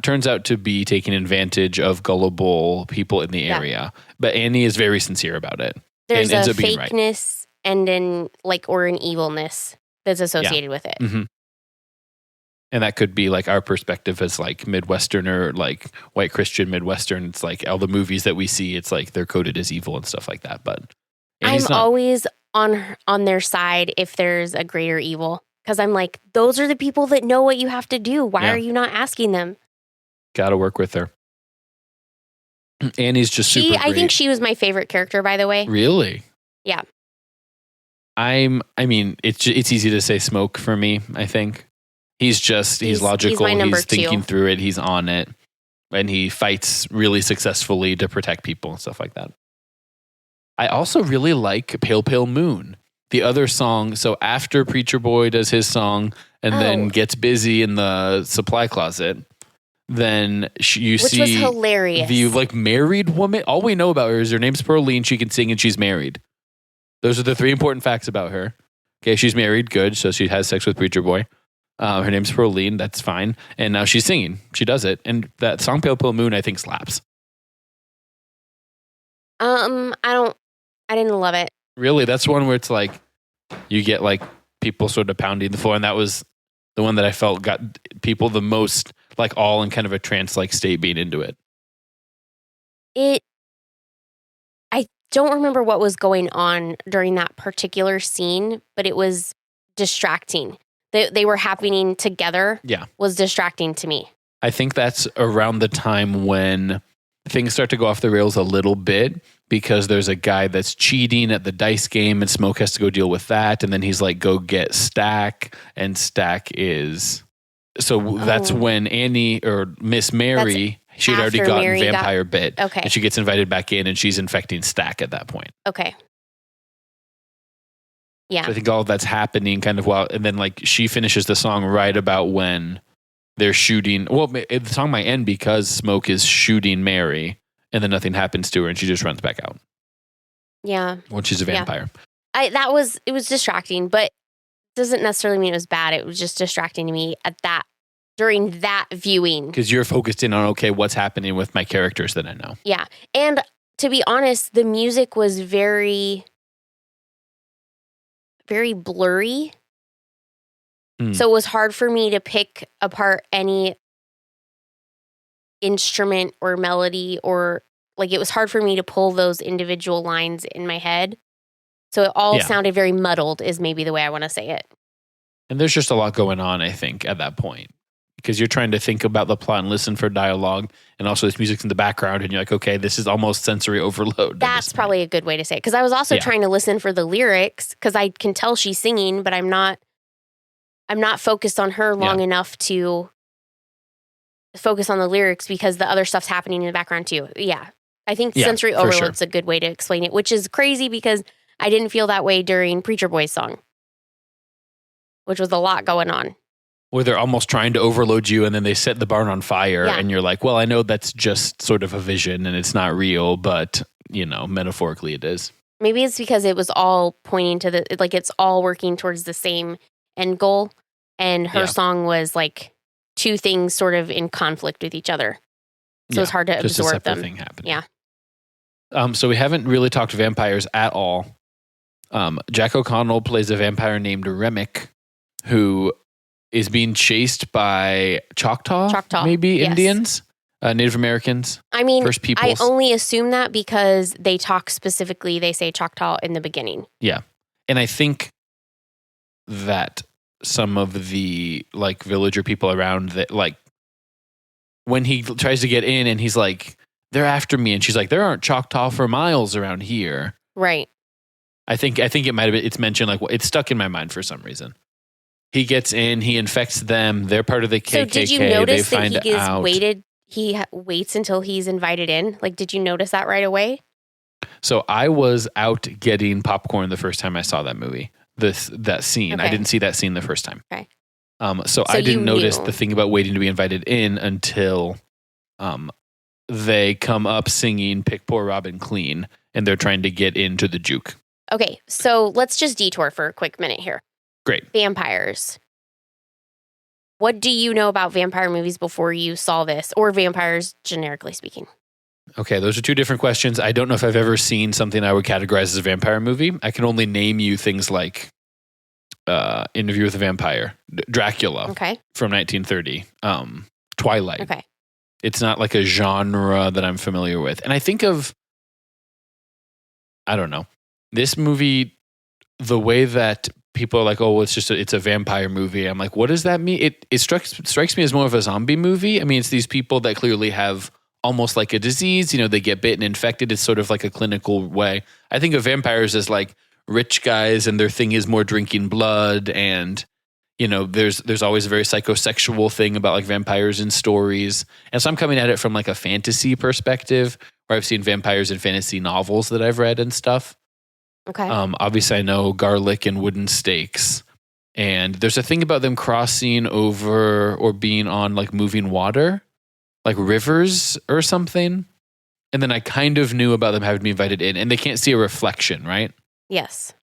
turns out to be taking advantage of gullible people in the area. But Annie is very sincere about it. There's and a fakeness and an evilness that's associated with it. Mm-hmm. And that could be like our perspective as like Midwesterner, like white Christian Midwestern. It's like all the movies that we see, it's like they're coded as evil and stuff like that. But I'm always on their side if there's a greater evil. Because I'm like, those are the people that know what you have to do. Why are you not asking them? Got to work with her. Annie's just super great. I think she was my favorite character, by the way. Really? Yeah. It's easy to say Smoke for me, I think. He's logical. He's thinking through it. He's on it. And he fights really successfully to protect people and stuff like that. I also really like Pale Pale Moon. The other song, so after Preacher Boy does his song and then gets busy in the supply closet, then you see which was hilarious. The like married woman. All we know about her is her name's Pearline. She can sing and she's married. Those are the three important facts about her. Okay, she's married. Good. So she has sex with Preacher Boy. Her name's Pearline. That's fine. And now she's singing. She does it. And that song Pale Pale Moon, I think, slaps. I didn't love it. Really? That's one where it's like you get like people sort of pounding the floor, and that was the one that I felt got people the most like all in kind of a trance-like state being into it. I don't remember what was going on during that particular scene, but it was distracting. They were happening together. Yeah. Was distracting to me. I think that's around the time when things start to go off the rails a little bit because there's a guy that's cheating at the dice game and Smoke has to go deal with that. And then he's like, go get Stack. And Stack is... So that's when Annie or Miss Mary, she'd already gotten vampire bit. Okay. And she gets invited back in and she's infecting Stack at that point. Okay. Yeah. So I think all of that's happening kind of while... And then like she finishes the song right about when they're shooting... Well, the song might end because Smoke is shooting Mary and then nothing happens to her and she just runs back out. Yeah. When she's a vampire. Yeah. It was distracting, but doesn't necessarily mean it was bad. It was just distracting to me during that viewing. Because you're focused in on, okay, what's happening with my characters that I know. Yeah. And to be honest, the music was very, very blurry. So it was hard for me to pick apart any instrument or melody or like it was hard for me to pull those individual lines in my head. So it all sounded very muddled is maybe the way I want to say it. And there's just a lot going on, I think, at that point. because you're trying to think about the plot and listen for dialogue, and also this music's in the background, and you're like, okay, this is almost sensory overload. That's probably a good way to say it. Because I was also trying to listen for the lyrics, because I can tell she's singing, but I'm not focused on her long enough to focus on the lyrics because the other stuff's happening in the background too. Yeah. I think sensory overload's a good way to explain it, which is crazy because I didn't feel that way during Preacher Boy's song, which was a lot going on. Where they're almost trying to overload you, and then they set the barn on fire, and you're like, well, I know that's just sort of a vision and it's not real, but, metaphorically it is. Maybe it's because it was all pointing to it's all working towards the same end goal, and her song was like two things sort of in conflict with each other. So it's hard to just absorb a separate them. thing happening. Yeah. So we haven't really talked vampires at all. Jack O'Connell plays a vampire named Remick, who is being chased by Choctaw maybe Indians, Native Americans. I mean, First Peoples. I only assume that because they talk specifically, they say Choctaw in the beginning. Yeah. And I think that some of the villager people around that, when he tries to get in and he's like, they're after me. And she's like, there aren't Choctaw for miles around here. Right. I think it might have been, it's mentioned, it's stuck in my mind for some reason. He gets in, he infects them. They're part of the KKK. So did you notice that he waits until he's invited in? Did you notice that right away? So I was out getting popcorn the first time I saw that movie, that scene. Okay. I didn't see that scene the first time. Okay. So I didn't notice the thing about waiting to be invited in until they come up singing Pick Poor Robin Clean, and they're trying to get into the juke. Okay, so let's just detour for a quick minute here. Great. Vampires. What do you know about vampire movies before you saw this, or vampires generically speaking? Okay, those are two different questions. I don't know if I've ever seen something I would categorize as a vampire movie. I can only name you things like Interview with a Vampire, Dracula from 1930, Twilight. Okay. It's not like a genre that I'm familiar with. And I think of, I don't know, this movie, the way that people are like, oh, well, it's a vampire movie. I'm like, what does that mean? It strikes me as more of a zombie movie. I mean, it's these people that clearly have almost like a disease. They get bit and infected. It's sort of like a clinical way. I think of vampires as like rich guys, and their thing is more drinking blood. And, there's always a very psychosexual thing about like vampires in stories. And so I'm coming at it from like a fantasy perspective, where I've seen vampires in fantasy novels that I've read and stuff. Okay. Obviously, I know garlic and wooden stakes. And there's a thing about them crossing over or being on like moving water, like rivers or something. And then I kind of knew about them having to be invited in, and they can't see a reflection, right? Yes.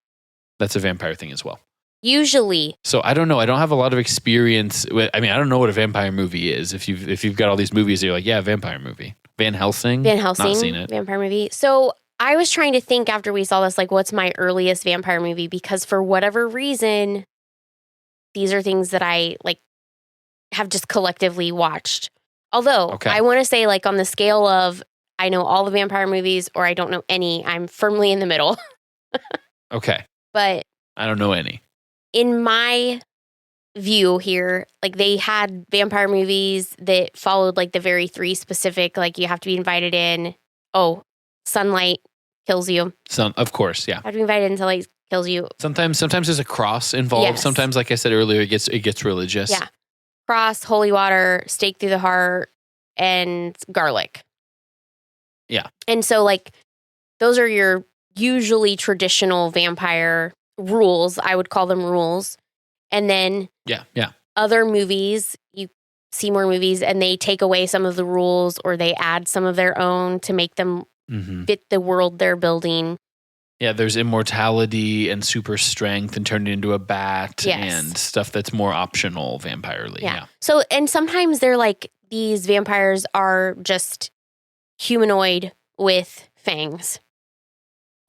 That's a vampire thing as well. Usually. So I don't know. I don't have a lot of experience with, I don't know what a vampire movie is. If you've got all these movies, you're like, yeah, vampire movie. Van Helsing. Not seen it. Vampire movie. So I was trying to think after we saw this, what's my earliest vampire movie? Because for whatever reason, these are things that I have just collectively watched. Although I want to say on the scale of I know all the vampire movies or I don't know any, I'm firmly in the middle. Okay. But I don't know any. In my view here, they had vampire movies that followed the very three specific, you have to be invited in. Oh, sunlight kills you. Of course, yeah. Have to be invited in until kills you. Sometimes there's a cross involved. Yes. Sometimes, like I said earlier, it gets religious. Yeah. Cross, holy water, stake through the heart, and garlic. Yeah. And so those are your usually traditional vampire rules. I would call them rules. And then other movies, you see more movies and they take away some of the rules or they add some of their own to make them fit the world they're building. Yeah, there's immortality and super strength and turning into a bat and stuff that's more optional vampirely. Yeah. So, and sometimes they're these vampires are just humanoid with fangs.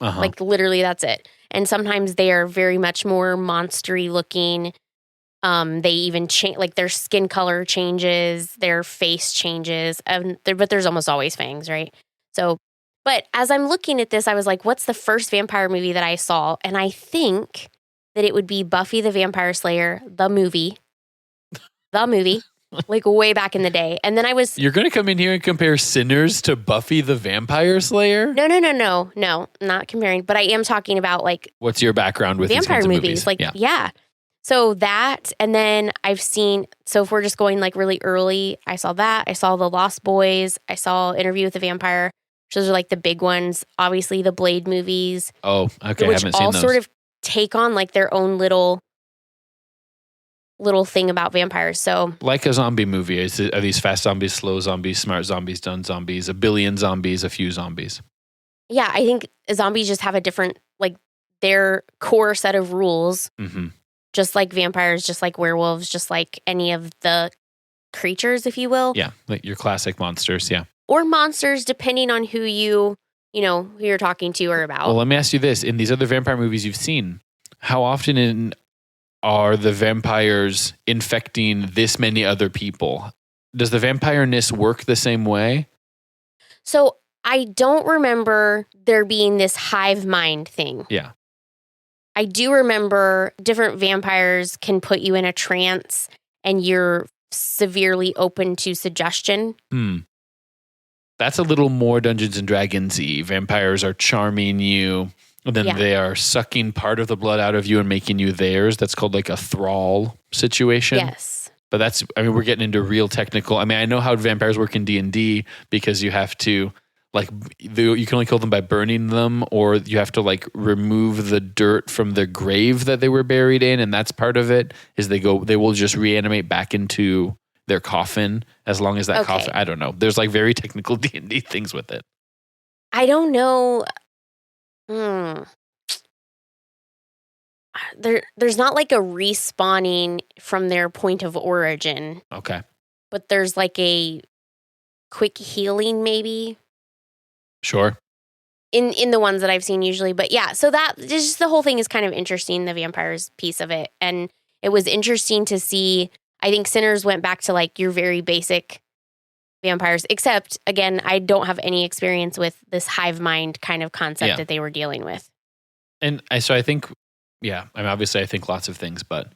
Literally that's it. And sometimes they are very much more monstery looking. They even change, their skin color changes, their face changes, but there's almost always fangs, right? So, but as I'm looking at this, I was like, what's the first vampire movie that I saw? And I think that it would be Buffy the Vampire Slayer, the movie. like way back in the day. And then I was You're going to come in here and compare Sinners to Buffy the Vampire Slayer? no, not comparing, but I am talking about like What's your background with these vampire kinds of movies. Like, yeah. So that, and then I've seen, so if we're just going like really early, I saw that. I saw The Lost Boys. I saw Interview with the Vampire. Those are like the big ones. Obviously, the Blade movies. Oh, okay. I which haven't seen all those. sort of take on like their own little thing about vampires. So, like a zombie movie. Are these fast zombies, slow zombies, smart zombies, done zombies, a billion zombies, a few zombies? yeah, I think zombies just have a different, like their core set of rules. Mm-hmm. Just like vampires, just like werewolves, just like any of the creatures, if you will. Yeah, like your classic monsters, yeah. Or monsters, depending on who who you're talking to or about. Well, let me ask you this. In these other vampire movies you've seen, how often are the vampires infecting this many other people? Does the vampire-ness work the same way? So I don't remember there being this hive mind thing. Yeah. I do remember different vampires can put you in a trance and you're severely open to suggestion. That's a little more Dungeons and Dragons-y. Vampires are charming you, and then they are sucking part of the blood out of you and making you theirs. That's called like a thrall situation. Yes. But we're getting into real technical. I mean, I know how vampires work in D&D because you have to, like, you can only kill them by burning them, or you have to, like, remove the dirt from the grave that they were buried in, and that's part of it, is they will just reanimate back into their coffin as long as that coffin, I don't know. There's, like, very technical D&D things with it. I don't know. There's not, like, a respawning from their point of origin. Okay. But there's, like, a quick healing, maybe. Sure. In the ones that I've seen usually. But yeah, so that just the whole thing is kind of interesting, the vampires piece of it. And it was interesting to see, I think Sinners went back to like your very basic vampires, except again, I don't have any experience with this hive mind kind of concept that they were dealing with. And so I think, I mean, obviously I think lots of things, but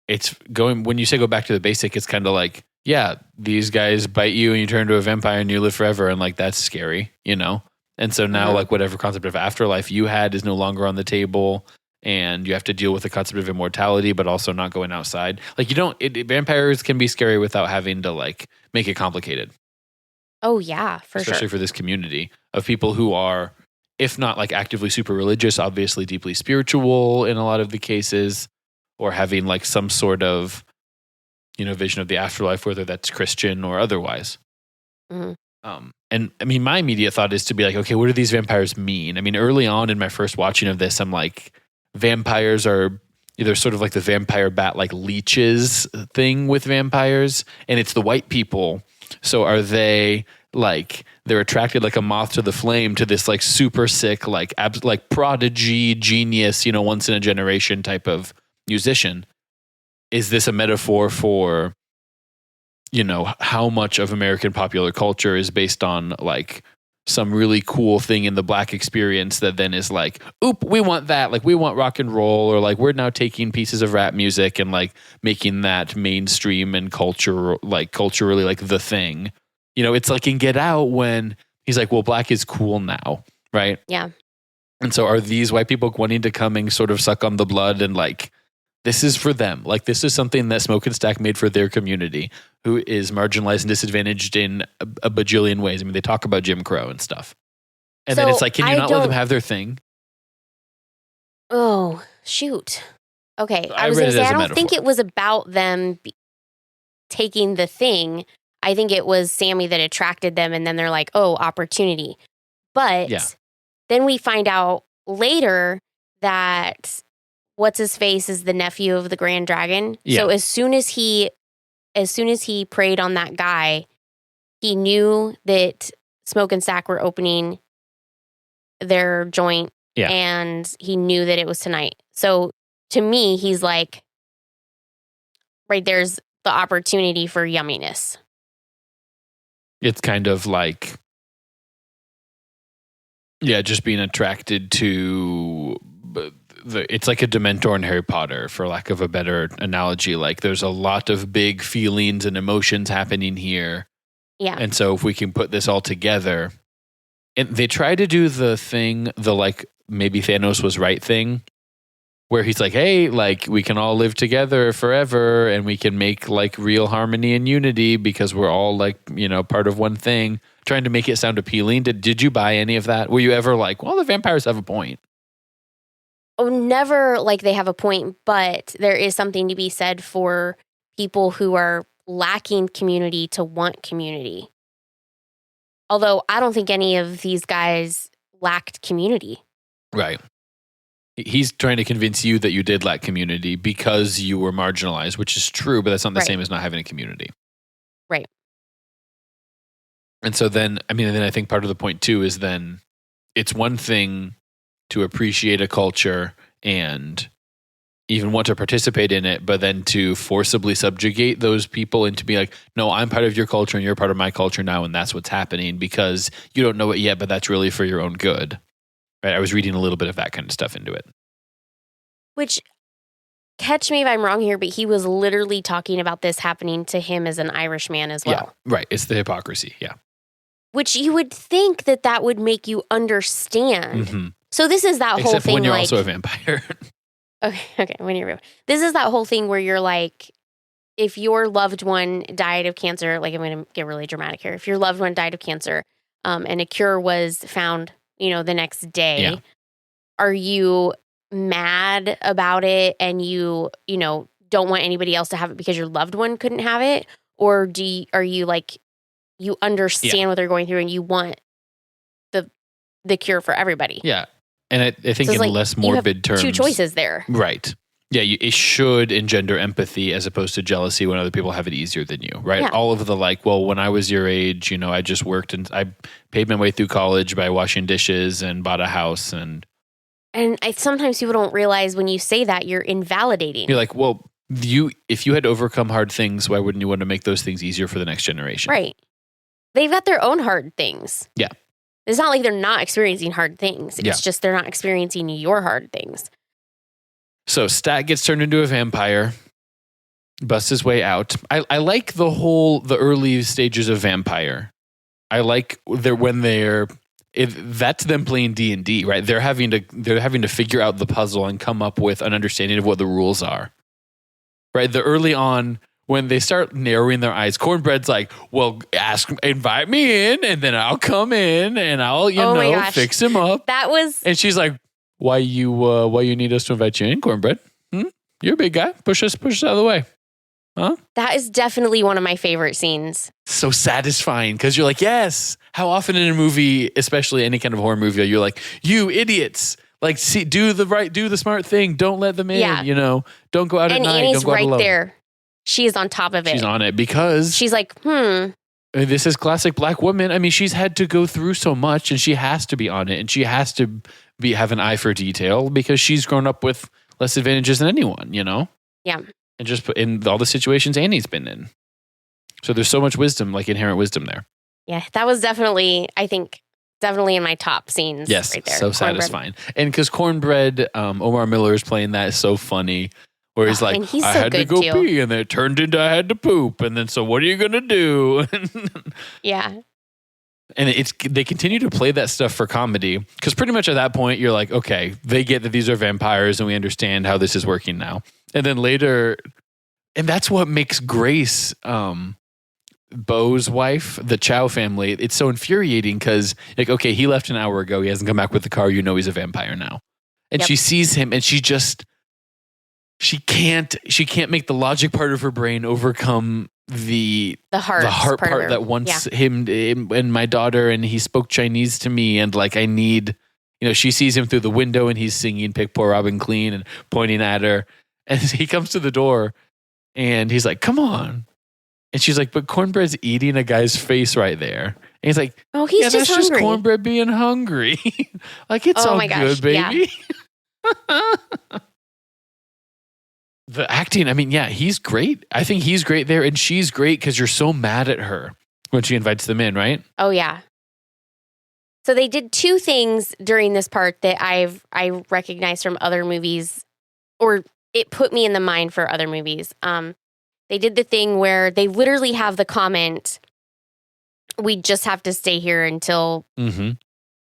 it's when you say go back to the basic, it's kind of like, yeah, these guys bite you and you turn into a vampire and you live forever. And like, that's scary, And so now like whatever concept of afterlife you had is no longer on the table, and you have to deal with the concept of immortality, but also not going outside. Like vampires can be scary without having to like make it complicated. Oh yeah, Especially for this community of people who are, if not like actively super religious, obviously deeply spiritual in a lot of the cases, or having like some sort of, vision of the afterlife, whether that's Christian or otherwise. Mm-hmm. And I mean, my immediate thought is to be like, okay, what do these vampires mean? I mean, early on in my first watching of this, I'm like, vampires are either sort of like the vampire bat, like leeches thing with vampires, and it's the white people. So are they like, they're attracted like a moth to the flame to this like super sick, like prodigy genius, once in a generation type of musician? Is this a metaphor for, how much of American popular culture is based on like some really cool thing in the Black experience that then is like, oop, we want that. Like we want rock and roll, or like we're now taking pieces of rap music and like making that mainstream and culturally like the thing. It's like in Get Out when he's like, well, Black is cool now, right? Yeah. And so are these white people wanting to come and sort of suck on the blood and like, this is for them. Like this is something that Smoke and Stack made for their community, who is marginalized and disadvantaged in a bajillion ways. I mean, they talk about Jim Crow and stuff. And then it's like, can you not let them have their thing? Oh, shoot. Okay. I was going to say, I don't think it was about them taking the thing. I think it was Sammy that attracted them, and then they're like, oh, opportunity. But then we find out later that what's his face is the nephew of the Grand Dragon. Yeah. So as soon as he preyed on that guy, he knew that Smoke and Stack were opening their joint, and he knew that it was tonight. So to me, he's like, right, there's the opportunity for yumminess. It's kind of like, just being attracted to it's like a Dementor in Harry Potter, for lack of a better analogy. Like there's a lot of big feelings and emotions happening here. Yeah. And so if we can put this all together, and they try to do the thing, the like maybe Thanos was right thing, where he's like, hey, like we can all live together forever and we can make like real harmony and unity because we're all like, part of one thing, trying to make it sound appealing. Did you buy any of that? Were you ever like, well, the vampires have a point? Oh, never like they have a point, but there is something to be said for people who are lacking community to want community. Although I don't think any of these guys lacked community. Right. He's trying to convince you that you did lack community because you were marginalized, which is true, but that's not the same as not having a community. Right. And so then I think part of the point too is then it's one thing to appreciate a culture and even want to participate in it, but then to forcibly subjugate those people and to be like, no, I'm part of your culture and you're part of my culture now, and that's what's happening because you don't know it yet, but that's really for your own good. Right? I was reading a little bit of that kind of stuff into it. Which, catch me if I'm wrong here, but he was literally talking about this happening to him as an Irish man as well. Yeah, right. It's the hypocrisy, yeah. Which you would think that would make you understand. Mm-hmm. So this is that whole thing. Except when you're also a vampire. Okay, when you're... This is that whole thing where you're like, if your loved one died of cancer, like I'm going to get really dramatic here. If your loved one died of cancer and a cure was found, the next day, are you mad about it and you don't want anybody else to have it because your loved one couldn't have it? Or are you like, you understand what they're going through and you want the cure for everybody? Yeah. And I think in less morbid terms, two choices there. Right. Yeah, it should engender empathy as opposed to jealousy when other people have it easier than you, right? Yeah. All of the when I was your age, I just worked and I paid my way through college by washing dishes and bought a house. And sometimes people don't realize when you say that, you're invalidating. You're like, well, if you had to overcome hard things, why wouldn't you want to make those things easier for the next generation? Right. They've got their own hard things. Yeah. It's not like they're not experiencing hard things. It's just they're not experiencing your hard things. So Stat gets turned into a vampire, busts his way out. I like the early stages of vampire. I like that's them playing D&D, right? They're having to figure out the puzzle and come up with an understanding of what the rules are. Right? The early on, when they start narrowing their eyes, Cornbread's like, well, invite me in, and then I'll come in, and I'll, fix him up. And she's like, why you need us to invite you in, Cornbread? You're a big guy. Push us out of the way. Huh? That is definitely one of my favorite scenes. So satisfying, because you're like, yes. How often in a movie, especially any kind of horror movie, you're like, you idiots. Like, do the smart thing. Don't let them in, Don't go out at night. And Annie's don't go out alone. there. She is on top of it. She's on it because... She's like, This is classic black woman. I mean, she's had to go through so much and she has to be on it and she has to have an eye for detail because she's grown up with less advantages than anyone, Yeah. And just put in all the situations Annie's been in. So there's so much wisdom, like inherent wisdom there. Yeah, that was definitely in my top scenes. Yes, right there. So satisfying. And because Cornbread, Omar Miller is playing that is so funny. Where he's like, I had to go pee, and then it turned into I had to poop, and then so what are you gonna do? Yeah. And they continue to play that stuff for comedy because pretty much at that point you're like, okay, they get that these are vampires, and we understand how this is working now. And then later, and that's what makes Grace, Bo's wife, the Chow family. It's so infuriating because like, okay, he left an hour ago, he hasn't come back with the car. He's a vampire now, and she sees him, and she just. She can't make the logic part of her brain overcome the heart part that wants him and my daughter, and he spoke Chinese to me, and like I need, she sees him through the window and he's singing "Pick Poor Robin Clean" and pointing at her, and he comes to the door and he's like, "Come on," and she's like, "But Cornbread's eating a guy's face right there." And he's like, "Oh, he's just hungry. Just Cornbread being hungry." Like it's all good, baby. Yeah. The acting, I mean, he's great. I think he's great there, and she's great because you're so mad at her when she invites them in, right? Oh, yeah. So they did two things during this part that I recognized from other movies, or it put me in the mind for other movies. They did the thing where they literally have the comment, "We just have to stay here until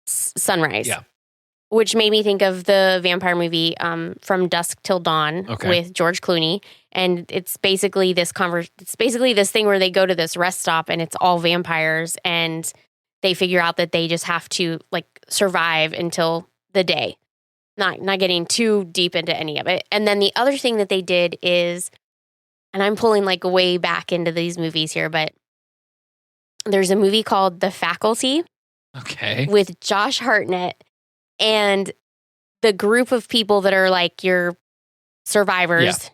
sunrise." Yeah. Which made me think of the vampire movie From Dusk Till Dawn with George Clooney. And it's basically this thing where they go to this rest stop and it's all vampires, and they figure out that they just have to like survive until the day. Not getting too deep into any of it. And then the other thing that they did is, and I'm pulling like way back into these movies here, but there's a movie called The Faculty. Okay. With Josh Hartnett, and the group of people that are like your survivors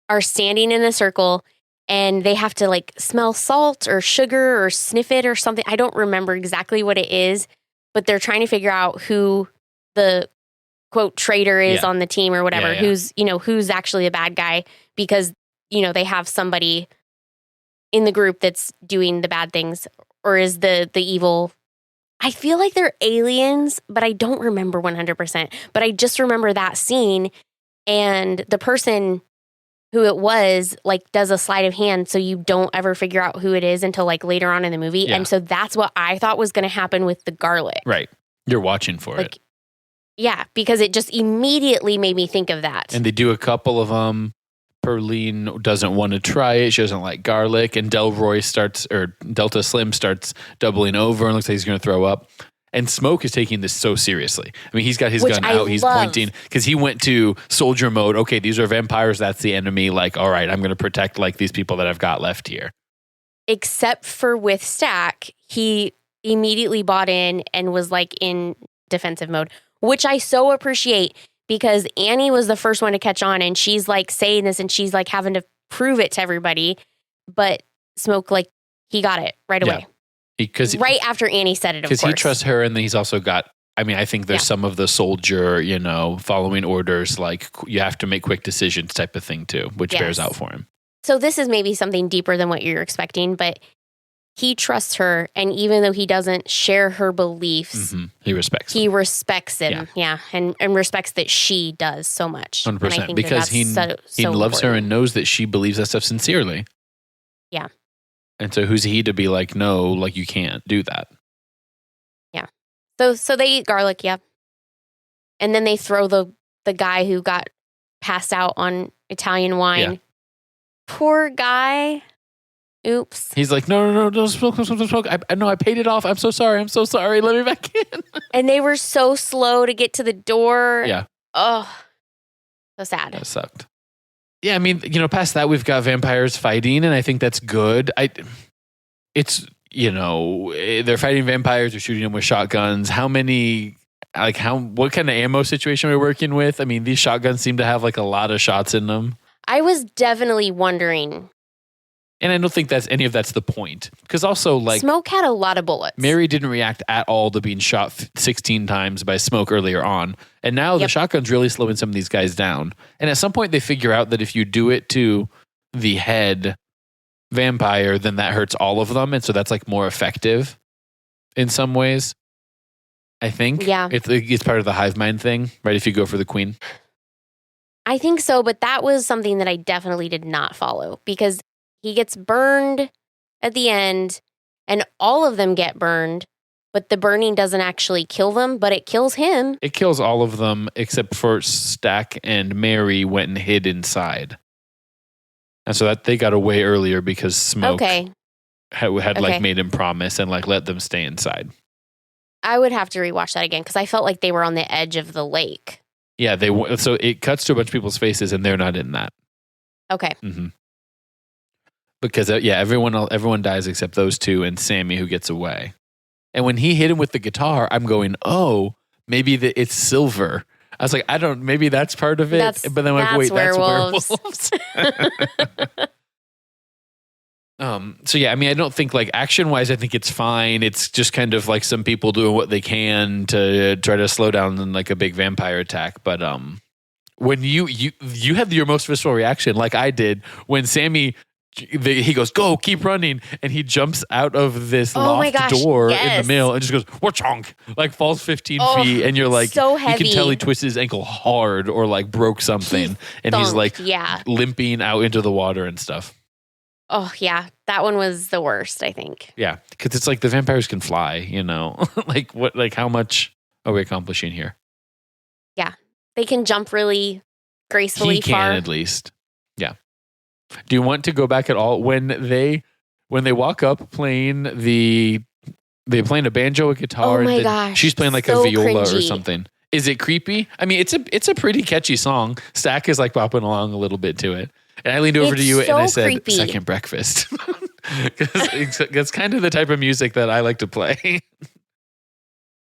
are standing in a circle, and they have to like smell salt or sugar or sniff it or something. I don't remember exactly what it is, but they're trying to figure out who the quote traitor is on the team or whatever, who's actually a bad guy, because, they have somebody in the group that's doing the bad things, or is the evil. I feel like they're aliens, but I don't remember 100%. But I just remember that scene, and the person who it was like does a sleight of hand, so you don't ever figure out who it is until like later on in the movie. Yeah. And so that's what I thought was going to happen with the garlic. Right. You're watching for it. Yeah, because it just immediately made me think of that. And they do a couple of them. Perlene doesn't want to try it. She doesn't like garlic. And Delta Slim starts doubling over and looks like he's going to throw up. And Smoke is taking this so seriously. I mean, he's got his gun out. He's pointing because he went to soldier mode. Okay, these are vampires. That's the enemy. Like, all right, I'm going to protect like these people that I've got left here. Except for with Stack, he immediately bought in and was like in defensive mode, which I so appreciate. Because Annie was the first one to catch on, and she's like saying this, and she's like having to prove it to everybody. But Smoke, like, he got it right away. Right after Annie said it, of course. Because he trusts her, and then he's also got, I think there's some of the soldier, following orders, like you have to make quick decisions type of thing too, which bears out for him. So this is maybe something deeper than what you're expecting, but he trusts her, and even though he doesn't share her beliefs, he respects him. Yeah. And respects that she does so much. 100%. Because he loves her and knows that she believes that stuff sincerely. Yeah. And so who's he to be like, no, like you can't do that. Yeah. So they eat garlic, and then they throw the guy who got passed out on Italian wine. Yeah. Poor guy. Oops. He's like, no, don't smoke. I paid it off. I'm so sorry. Let me back in. And they were so slow to get to the door. Yeah. Oh, so sad. That sucked. Yeah, past that, we've got vampires fighting, and I think that's good. They're fighting vampires, they're shooting them with shotguns. What kind of ammo situation are we working with? These shotguns seem to have like a lot of shots in them. I was definitely wondering. And I don't think that's the point. Because also, like, Smoke had a lot of bullets. Mary didn't react at all to being shot 16 times by Smoke earlier on. And now the shotgun's really slowing some of these guys down. And at some point, they figure out that if you do it to the head vampire, then that hurts all of them. And so that's like more effective in some ways, I think. Yeah. It's part of the hive mind thing, right? If you go for the queen. I think so. But that was something that I definitely did not follow, because he gets burned at the end, and all of them get burned, but the burning doesn't actually kill them, but it kills him. It kills all of them except for Stack and Mary went and hid inside. And so that they got away earlier because Smoke had like made him promise and like let them stay inside. I would have to rewatch that again because I felt like they were on the edge of the lake. Yeah, so it cuts to a bunch of people's faces and they're not in that. Okay. Mm-hmm. Because everyone dies except those two and Sammy, who gets away. And when he hit him with the guitar, I'm going, oh, maybe it's silver. I was like, maybe that's part of it. But then I'm like, wait, werewolves. That's werewolves. So yeah, I don't think like action wise, I think it's fine. It's just kind of like some people doing what they can to try to slow down like a big vampire attack. But when you had your most visceral reaction, like I did, when Sammy he goes, go, keep running. And he jumps out of this my loft gosh, door in yes. the middle and just goes, wha-chonk, like falls 15 feet. And you're like, so you heavy. can tell he twisted his ankle hard or like broke something. And he's like limping out into the water and stuff. Oh, yeah. That one was the worst, I think. Yeah. Because it's like the vampires can fly, you know? like how much are we accomplishing here? Yeah. They can jump really gracefully far. He can at least. Yeah. Do you want to go back at all when they walk up playing they're playing a banjo, a guitar, oh my and gosh, she's playing like so a viola cringy. or something. Is it creepy? I mean, it's a pretty catchy song. Stack is like bopping along a little bit to it. And I leaned over to you and I said, creepy. Second breakfast. Because it's kind of the type of music that I like to play.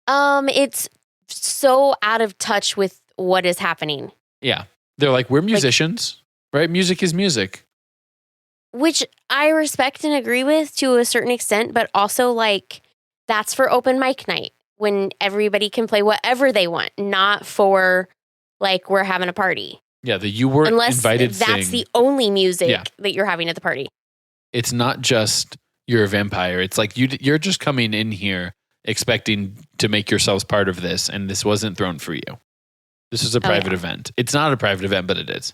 It's so out of touch with what is happening. Yeah. They're like, we're musicians, right? Music is music. Which I respect and agree with to a certain extent, but also like that's for open mic night when everybody can play whatever they want, not for like we're having a party. Yeah, you weren't invited thing. That's the only music that you're having at the party. It's not just you're a vampire. It's like you're just coming in here expecting to make yourselves part of this, and this wasn't thrown for you. This is a private event. It's not a private event, but it is.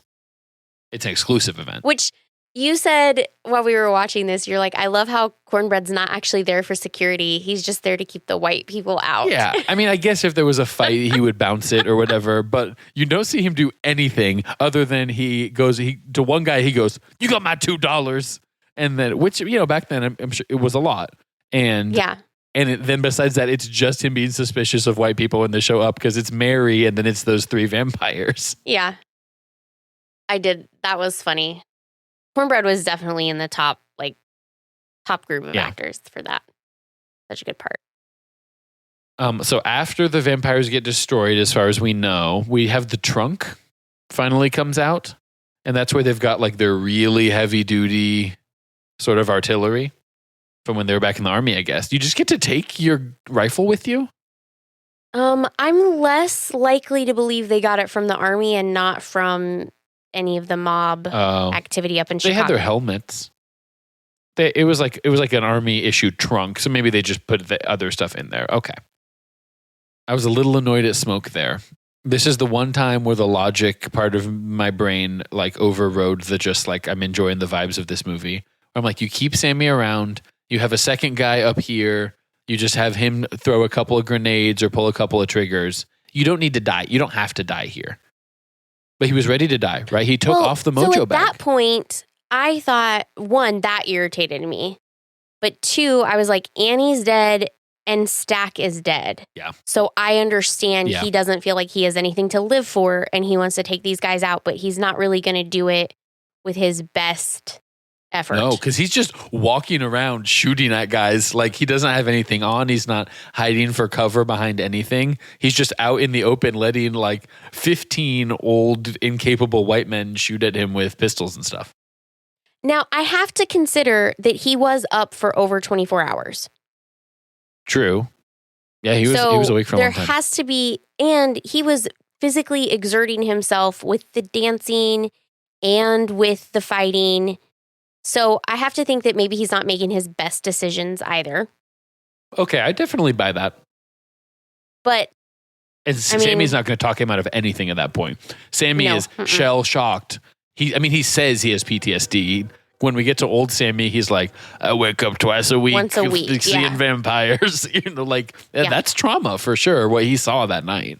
It's an exclusive event. Which you said while we were watching this, you're like, I love how Cornbread's not actually there for security. He's just there to keep the white people out. Yeah. I mean, I guess if there was a fight, he would bounce it or whatever, but you don't see him do anything other than to one guy, he goes, you got my $2. And then, which, back then, I'm sure it was a lot. And then besides that, it's just him being suspicious of white people when they show up because it's Mary and then it's those three vampires. Yeah. I did. That was funny. Cornbread was definitely in the top group of actors for that. Such a good part. So after the vampires get destroyed, as far as we know, we have the trunk finally comes out. And that's where they've got like their really heavy duty sort of artillery from when they were back in the army, I guess. You just get to take your rifle with you? I'm less likely to believe they got it from the army and not from any of the mob activity up in Chicago. They had their helmets. It was like an army issued trunk, so maybe they just put the other stuff in there. Okay. I was a little annoyed at Smoke there. This is the one time where the logic part of my brain like overrode the just like I'm enjoying the vibes of this movie. I'm like, you keep Sammy around, you have a second guy up here, you just have him throw a couple of grenades or pull a couple of triggers. You don't need to die. You don't have to die here. But he was ready to die, right? He took off the mojo bag. At that point, I thought, one, that irritated me. But two, I was like, Annie's dead and Stack is dead. Yeah. So I understand he doesn't feel like he has anything to live for and he wants to take these guys out, but he's not really going to do it with his best effort. No, because he's just walking around shooting at guys like he doesn't have anything on. He's not hiding for cover behind anything. He's just out in the open letting like 15 old, incapable white men shoot at him with pistols and stuff. Now, I have to consider that he was up for over 24 hours. True. Yeah, he was awake for a long time. There has to be, and he was physically exerting himself with the dancing and with the fighting. So I have to think that maybe he's not making his best decisions either. Okay, I definitely buy that. But Sammy's not going to talk him out of anything at that point. Sammy is shell shocked. He says he has PTSD. When we get to old Sammy, he's like, I wake up twice a week. Once a week, seeing vampires. That's trauma for sure, what he saw that night.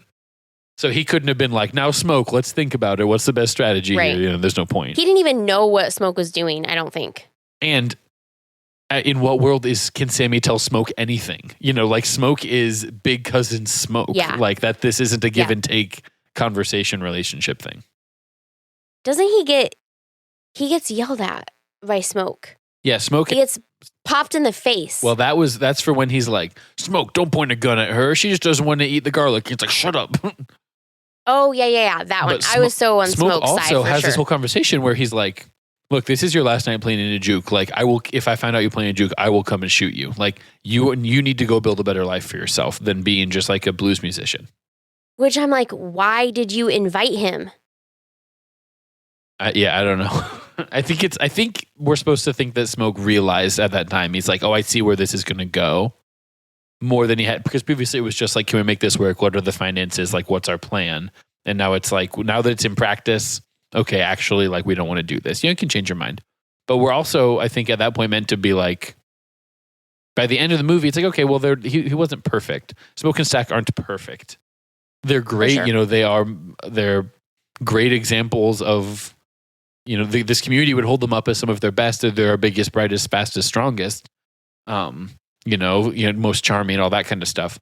So he couldn't have been like, now Smoke, let's think about it. What's the best strategy here? There's no point. He didn't even know what Smoke was doing, I don't think. And in what world can Sammy tell Smoke anything? Smoke is big cousin Smoke. Yeah. Like that this isn't a give and take conversation relationship thing. Doesn't he gets yelled at by Smoke? Yeah, Smoke. He gets popped in the face. Well, that's for when he's like, Smoke, don't point a gun at her. She just doesn't want to eat the garlic. It's like, shut up. Oh, yeah. That one. I was so on Smoke's side. Smoke also has this whole conversation where he's like, look, this is your last night playing in a juke. Like, if I find out you playing a juke, I will come and shoot you. Like, you need to go build a better life for yourself than being just like a blues musician. Which I'm like, why did you invite him? I don't know. I think we're supposed to think that Smoke realized at that time. He's like, oh, I see where this is going to go. More than he had, because previously it was just like, can we make this work? What are the finances? Like, what's our plan? And now it's like, now that it's in practice, okay, actually, like, we don't want to do this. You can change your mind. But we're also, I think, at that point meant to be like, by the end of the movie, it's like, okay, well, he wasn't perfect. Smoke and Stack aren't perfect. They're great. Sure. They're great examples of, this community would hold them up as some of their best. They're our biggest, brightest, fastest, strongest. Most charming, all that kind of stuff.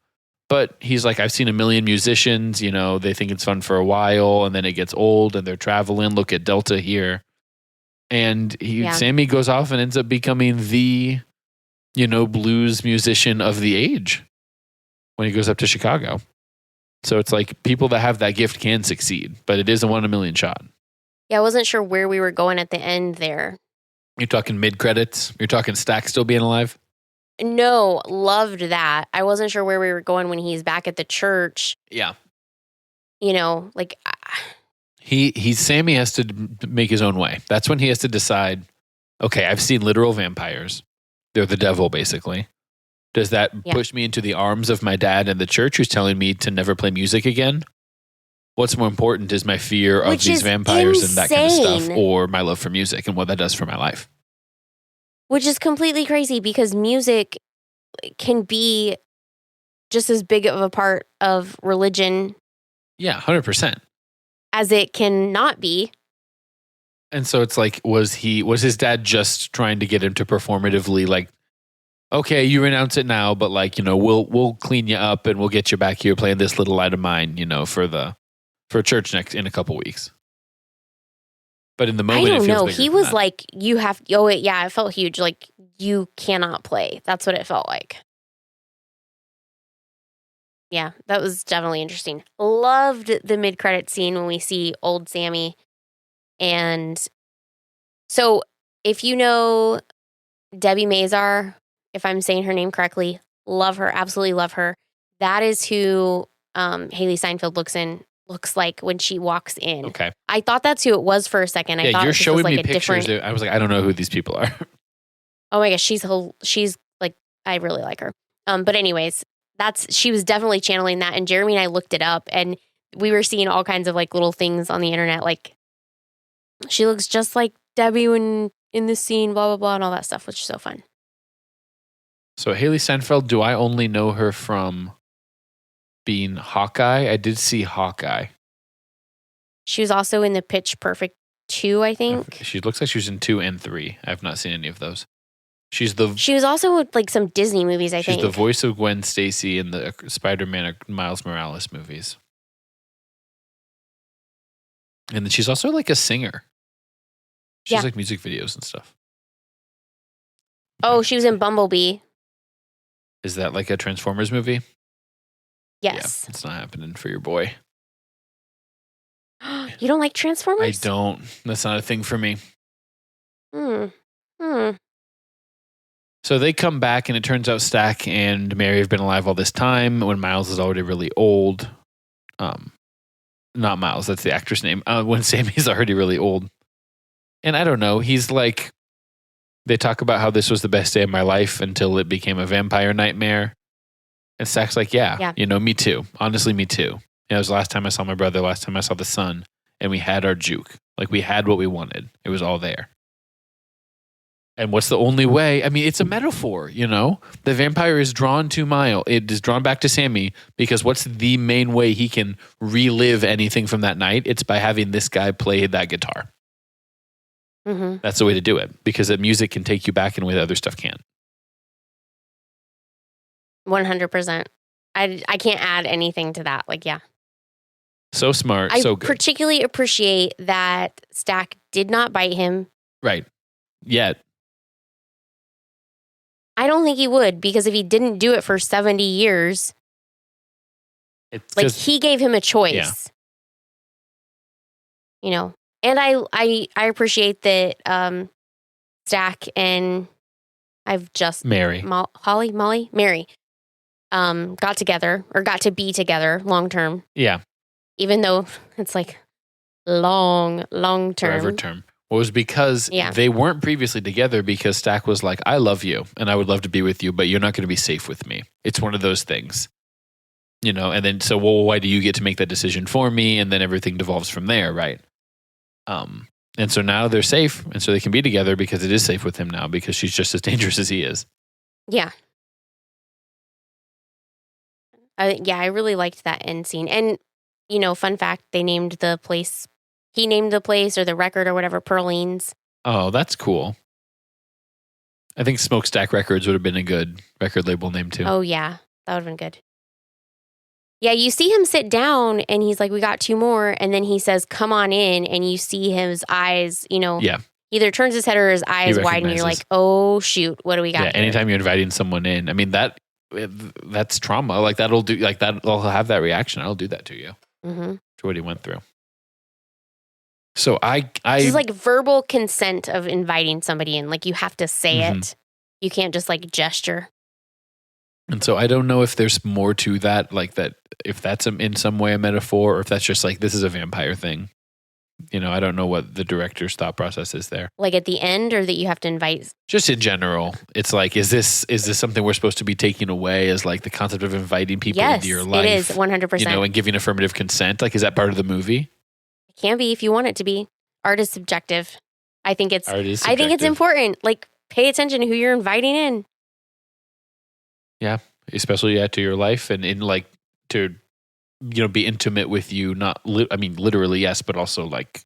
But he's like, I've seen a million musicians, they think it's fun for a while and then it gets old and they're traveling. Look at Delta here. And Sammy goes off and ends up becoming the, blues musician of the age when he goes up to Chicago. So it's like people that have that gift can succeed, but it is a 1 in a million shot. Yeah, I wasn't sure where we were going at the end there. You're talking mid-credits? You're talking Stack still being alive? No, loved that. I wasn't sure where we were going when he's back at the church. Yeah. Sammy has to make his own way. That's when he has to decide, okay, I've seen literal vampires. They're the devil, basically. Does that push me into the arms of my dad and the church who's telling me to never play music again? What's more important is my fear of these vampires and that kind of stuff, or my love for music and what that does for my life. Which is completely crazy because music can be just as big of a part of religion. Yeah, 100%. As it can not be. And so it's like, was his dad just trying to get him to performatively like, okay, you renounce it now, but like, we'll clean you up and we'll get you back here playing this little light of mine, for church in a couple weeks. But in the moment, I don't know. Bigger he was like, you have, it felt huge. Like, you cannot play. That's what it felt like. Yeah, that was definitely interesting. Loved the mid-credit scene when we see old Sammy. And so if you know Debbie Mazar, if I'm saying her name correctly, love her, absolutely love her. That is who Haley Steinfeld looks like when she walks in. Okay. I thought that's who it was for a second. I thought you're showing was like me pictures. I was like, I don't know who these people are. Oh my gosh, she's like, I really like her. But anyways, she was definitely channeling that. And Jeremy and I looked it up and we were seeing all kinds of like little things on the internet. Like she looks just like Debbie when in this scene, blah, blah, blah, and all that stuff, which is so fun. So Haley Steinfeld, do I only know her from being Hawkeye? I did see Hawkeye. She was also in the Pitch Perfect 2, I think. She looks like she was in 2 and 3. I have not seen any of those. She was also with like some Disney movies, I think. She's the voice of Gwen Stacy in the Spider-Man or Miles Morales movies. And then she's also like a singer. She's like music videos and stuff. Oh, she was in Bumblebee. Is that like a Transformers movie? Yes. Yeah, it's not happening for your boy. You don't like Transformers? I don't. That's not a thing for me. So they come back, and it turns out Stack and Mary have been alive all this time when Miles is already really old. Not Miles, that's the actor's name. When Sammy's already really old. And I don't know, he's like, they talk about how this was the best day of my life until it became a vampire nightmare. And Stack's like, yeah, me too. Honestly, me too. It was the last time I saw my brother, last time I saw the sun, and we had our juke. Like, we had what we wanted. It was all there. And what's the only way? I mean, it's a metaphor, The vampire is drawn to Miles. It is drawn back to Sammy because what's the main way he can relive anything from that night? It's by having this guy play that guitar. Mm-hmm. That's the way to do it because the music can take you back in a way that other stuff can't. 100%. I can't add anything to that. Like, yeah. So smart, so good. I particularly appreciate that Stack did not bite him. Right. Yet. I don't think he would because if he didn't do it for 70 years, he gave him a choice. Yeah. And I appreciate that Stack and Mary. Mary got together or got to be together long term. Yeah. Even though it's like long term. Forever term. was because Yeah. they weren't previously together because Stack was like, I love you and I would love to be with you, but you're not going to be safe with me. It's one of those things. You know, and then so, well, why do you get to make that decision for me? And then everything devolves from there, right? And so now they're safe, and so they can be together because it is safe with him now because she's just as dangerous as he is. Yeah. I really liked that end scene. And, you know, fun fact, he named the place or the record or whatever, Pearline's. Oh, that's cool. I think Smokestack Records would have been a good record label name too. Oh, yeah. That would have been good. Yeah, you see him sit down and he's like, we got 2 more. And then he says, come on in. And you see his eyes, you know, either turns his head or his eyes widen. And you're like, oh, shoot, what do we got here? Anytime you're inviting someone in, I mean, that's trauma. Like that'll have that reaction. I'll do that to you. Mm-hmm. To what he went through. So this is like verbal consent of inviting somebody in. Like you have to say mm-hmm. it. You can't just like gesture. And so I don't know if there's more to that, like that, if that's in some way a metaphor, or if that's just like, this is a vampire thing. You know, I don't know what the director's thought process is there. Like at the end, or that you have to invite? Just in general. It's like, is this something we're supposed to be taking away as like the concept of inviting people into your life? It is, 100%. You know, and giving affirmative consent. Like, is that part of the movie? It can be if you want it to be. Art is subjective. I think it's important. Like, pay attention to who you're inviting in. Yeah, especially to your life and in like to, you know, be intimate with you. Not, literally, yes, but also like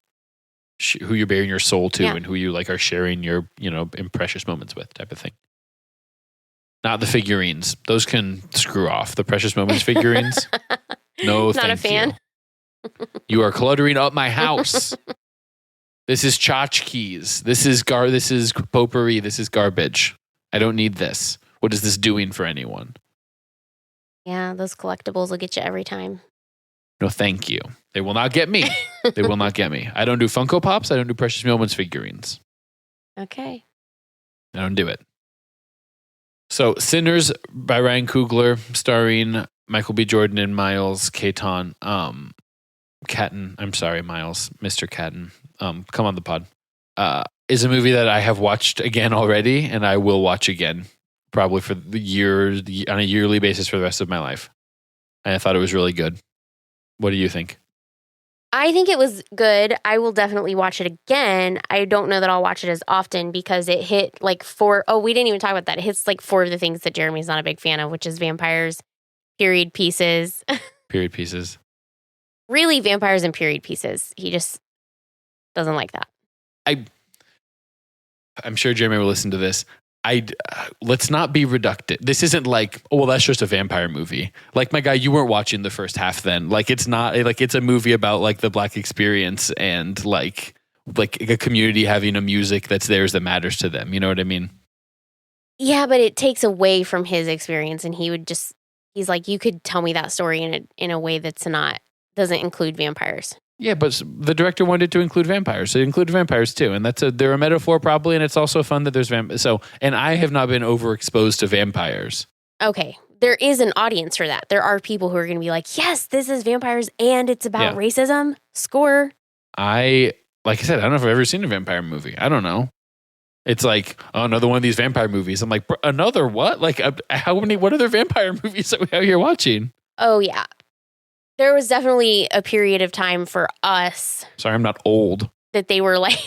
who you're bearing your soul to and who you like are sharing your, you know, precious moments with, type of thing. Not the figurines; those can screw off. The precious moments figurines, no, not thank a fan. You are cluttering up my house. This is tchotchkes. This is potpourri. This is garbage. I don't need this. What is this doing for anyone? Yeah, those collectibles will get you every time. No, thank you. They will not get me. They will not get me. I don't do Funko Pops. I don't do Precious Moments figurines. Okay. I don't do it. So, Sinners by Ryan Coogler, starring Michael B. Jordan and Miles Caton. Catton. I'm sorry, Miles. Mr. Catton. Come on the pod. Is a movie that I have watched again already, and I will watch again. Probably for the years, on a yearly basis for the rest of my life. And I thought it was really good. What do you think? I think it was good. I will definitely watch it again. I don't know that I'll watch it as often because it hit like 4. Oh, we didn't even talk about that. It hits like 4 of the things that Jeremy's not a big fan of, which is vampires, period pieces. Period pieces. Really, vampires and period pieces. He just doesn't like that. I'm sure Jeremy will listen to this. Let's not be reductive. This isn't like, oh, well, that's just a vampire movie. Like, my guy, you weren't watching the first half then. Like, it's not, like, it's a movie about, like, the Black experience and, like a community having a music that's theirs that matters to them. You know what I mean? Yeah, but it takes away from his experience, and he's like, you could tell me that story in a way that's doesn't include vampires. Yeah, but the director wanted to include vampires. So it included vampires too. And they're a metaphor probably. And it's also fun that there's vampires. So, and I have not been overexposed to vampires. Okay. There is an audience for that. There are people who are going to be like, yes, this is vampires and it's about racism. Score. Like I said, I don't know if I've ever seen a vampire movie. I don't know. It's like, oh, another one of these vampire movies. I'm like, another what? Like, what other vampire movies that we out here watching? Oh, yeah. There was definitely a period of time for us. Sorry, I'm not old. That they were like,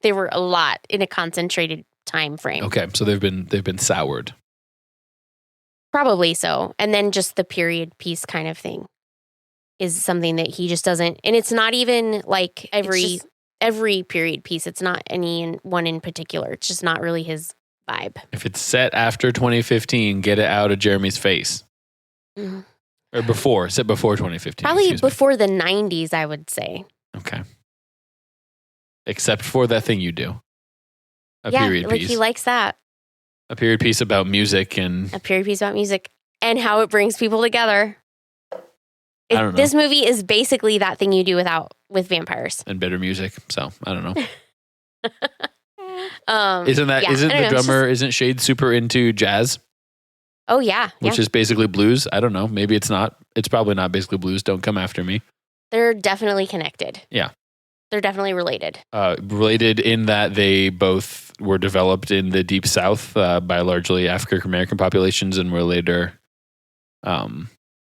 they were a lot in a concentrated time frame. Okay, so they've been soured. Probably so. And then just the period piece kind of thing is something that he just doesn't. And it's not even like every period piece. It's not any one in particular. It's just not really his vibe. If it's set after 2015, get it out of Jeremy's face. Mm-hmm. Or set before 2015. Probably before the 90s, I would say. Okay. Except for that thing you do. A period piece. He likes that. A period piece about music and... A period piece about music and how it brings people together. I don't know. This movie is basically that thing you do with vampires. And better music, so I don't know. Isn't Shade super into jazz? Oh, yeah. Which is basically blues. I don't know. Maybe it's not. It's probably not basically blues. Don't come after me. They're definitely connected. Yeah. They're definitely related. Related in that they both were developed in the Deep South by largely African American populations and were later. You're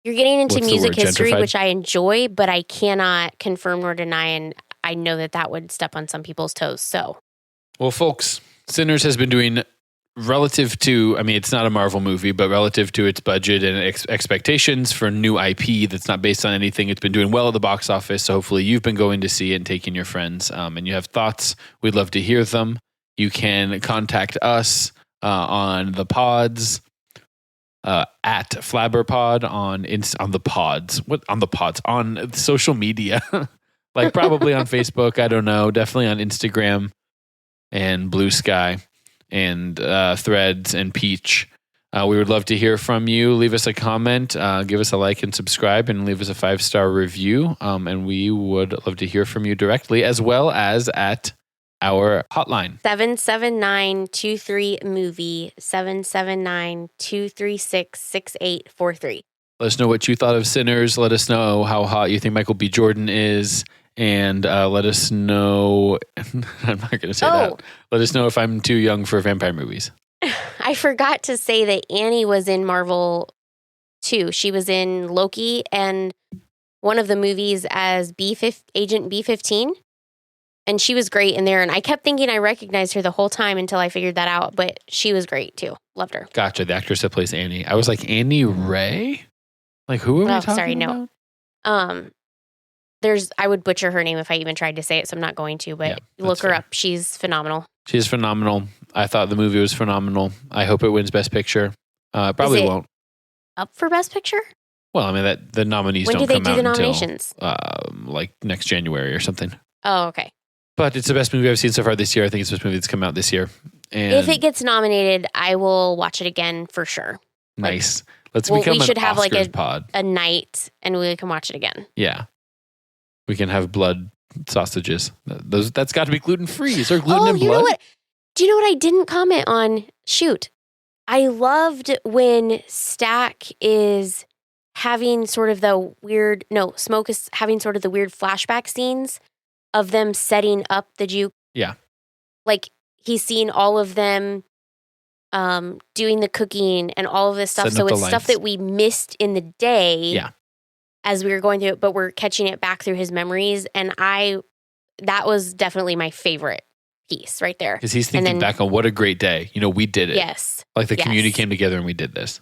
getting into what's the music word, history, gentrified? which I enjoy, but I cannot confirm nor deny, and I know that would step on some people's toes. So, Well, folks, Sinners has been doing relative to, I mean, it's not a Marvel movie, but relative to its budget and expectations for new IP that's not based on anything, it's been doing well at the box office. So hopefully you've been going to see it and taking your friends and you have thoughts. We'd love to hear them. You can contact us on the pods. At flabberpod on social media, like probably on Facebook. I don't know. Definitely on Instagram and Blue Sky and Threads and Peach. We would love to hear from you. Leave us a comment, give us a like and subscribe, and leave us a 5-star review. And we would love to hear from you directly, as well as at our hotline. 779-23-MOVIE, 779-236-6843. Let us know what you thought of Sinners. Let us know how hot you think Michael B. Jordan is. And let us know, I'm not going to say that. Let us know if I'm too young for vampire movies. I forgot to say that Annie was in Marvel too. She was in Loki and one of the movies as Agent B-15. And she was great in there. And I kept thinking I recognized her the whole time until I figured that out. But she was great too. Loved her. Gotcha. The actress that plays Annie. I was like, Annie Ray? Like, who are we talking about? No. I would butcher her name if I even tried to say it, so I'm not going to. But look her up. She's phenomenal. She's phenomenal. I thought the movie was phenomenal. I hope it wins Best Picture. Probably won't. Up for Best Picture? Well, I mean, the nominees don't come out when do they do the nominations? Until, like next January or something. Oh, okay. But it's the best movie I've seen so far this year. I think it's the best movie that's come out this year. And if it gets nominated, I will watch it again for sure. Nice. Let's become an Oscars pod. A night and we can watch it again. Yeah. We can have blood sausages. That's got to be gluten-free. Is there gluten in blood? You know what? Do you know what I didn't comment on? Shoot. I loved when Stack is having sort of Smoke is having sort of the weird flashback scenes of them setting up the juke. Yeah. Like he's seen all of them doing the cooking and all of this stuff. So it's stuff that we missed in the day. Yeah. As we were going through it, but we're catching it back through his memories. And that was definitely my favorite piece right there. Because he's thinking back on what a great day. You know, we did it. Yes. Like the community came together and we did this.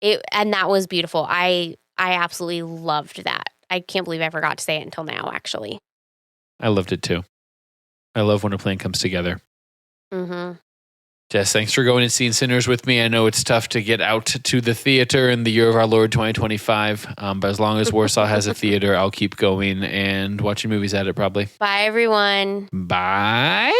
And that was beautiful. I absolutely loved that. I can't believe I forgot to say it until now, actually. I loved it too. I love when a plan comes together. Mm-hmm. Jess, thanks for going and seeing Sinners with me. I know it's tough to get out to the theater in the year of our Lord 2025. But as long as Warsaw has a theater, I'll keep going and watching movies at it probably. Bye, everyone. Bye.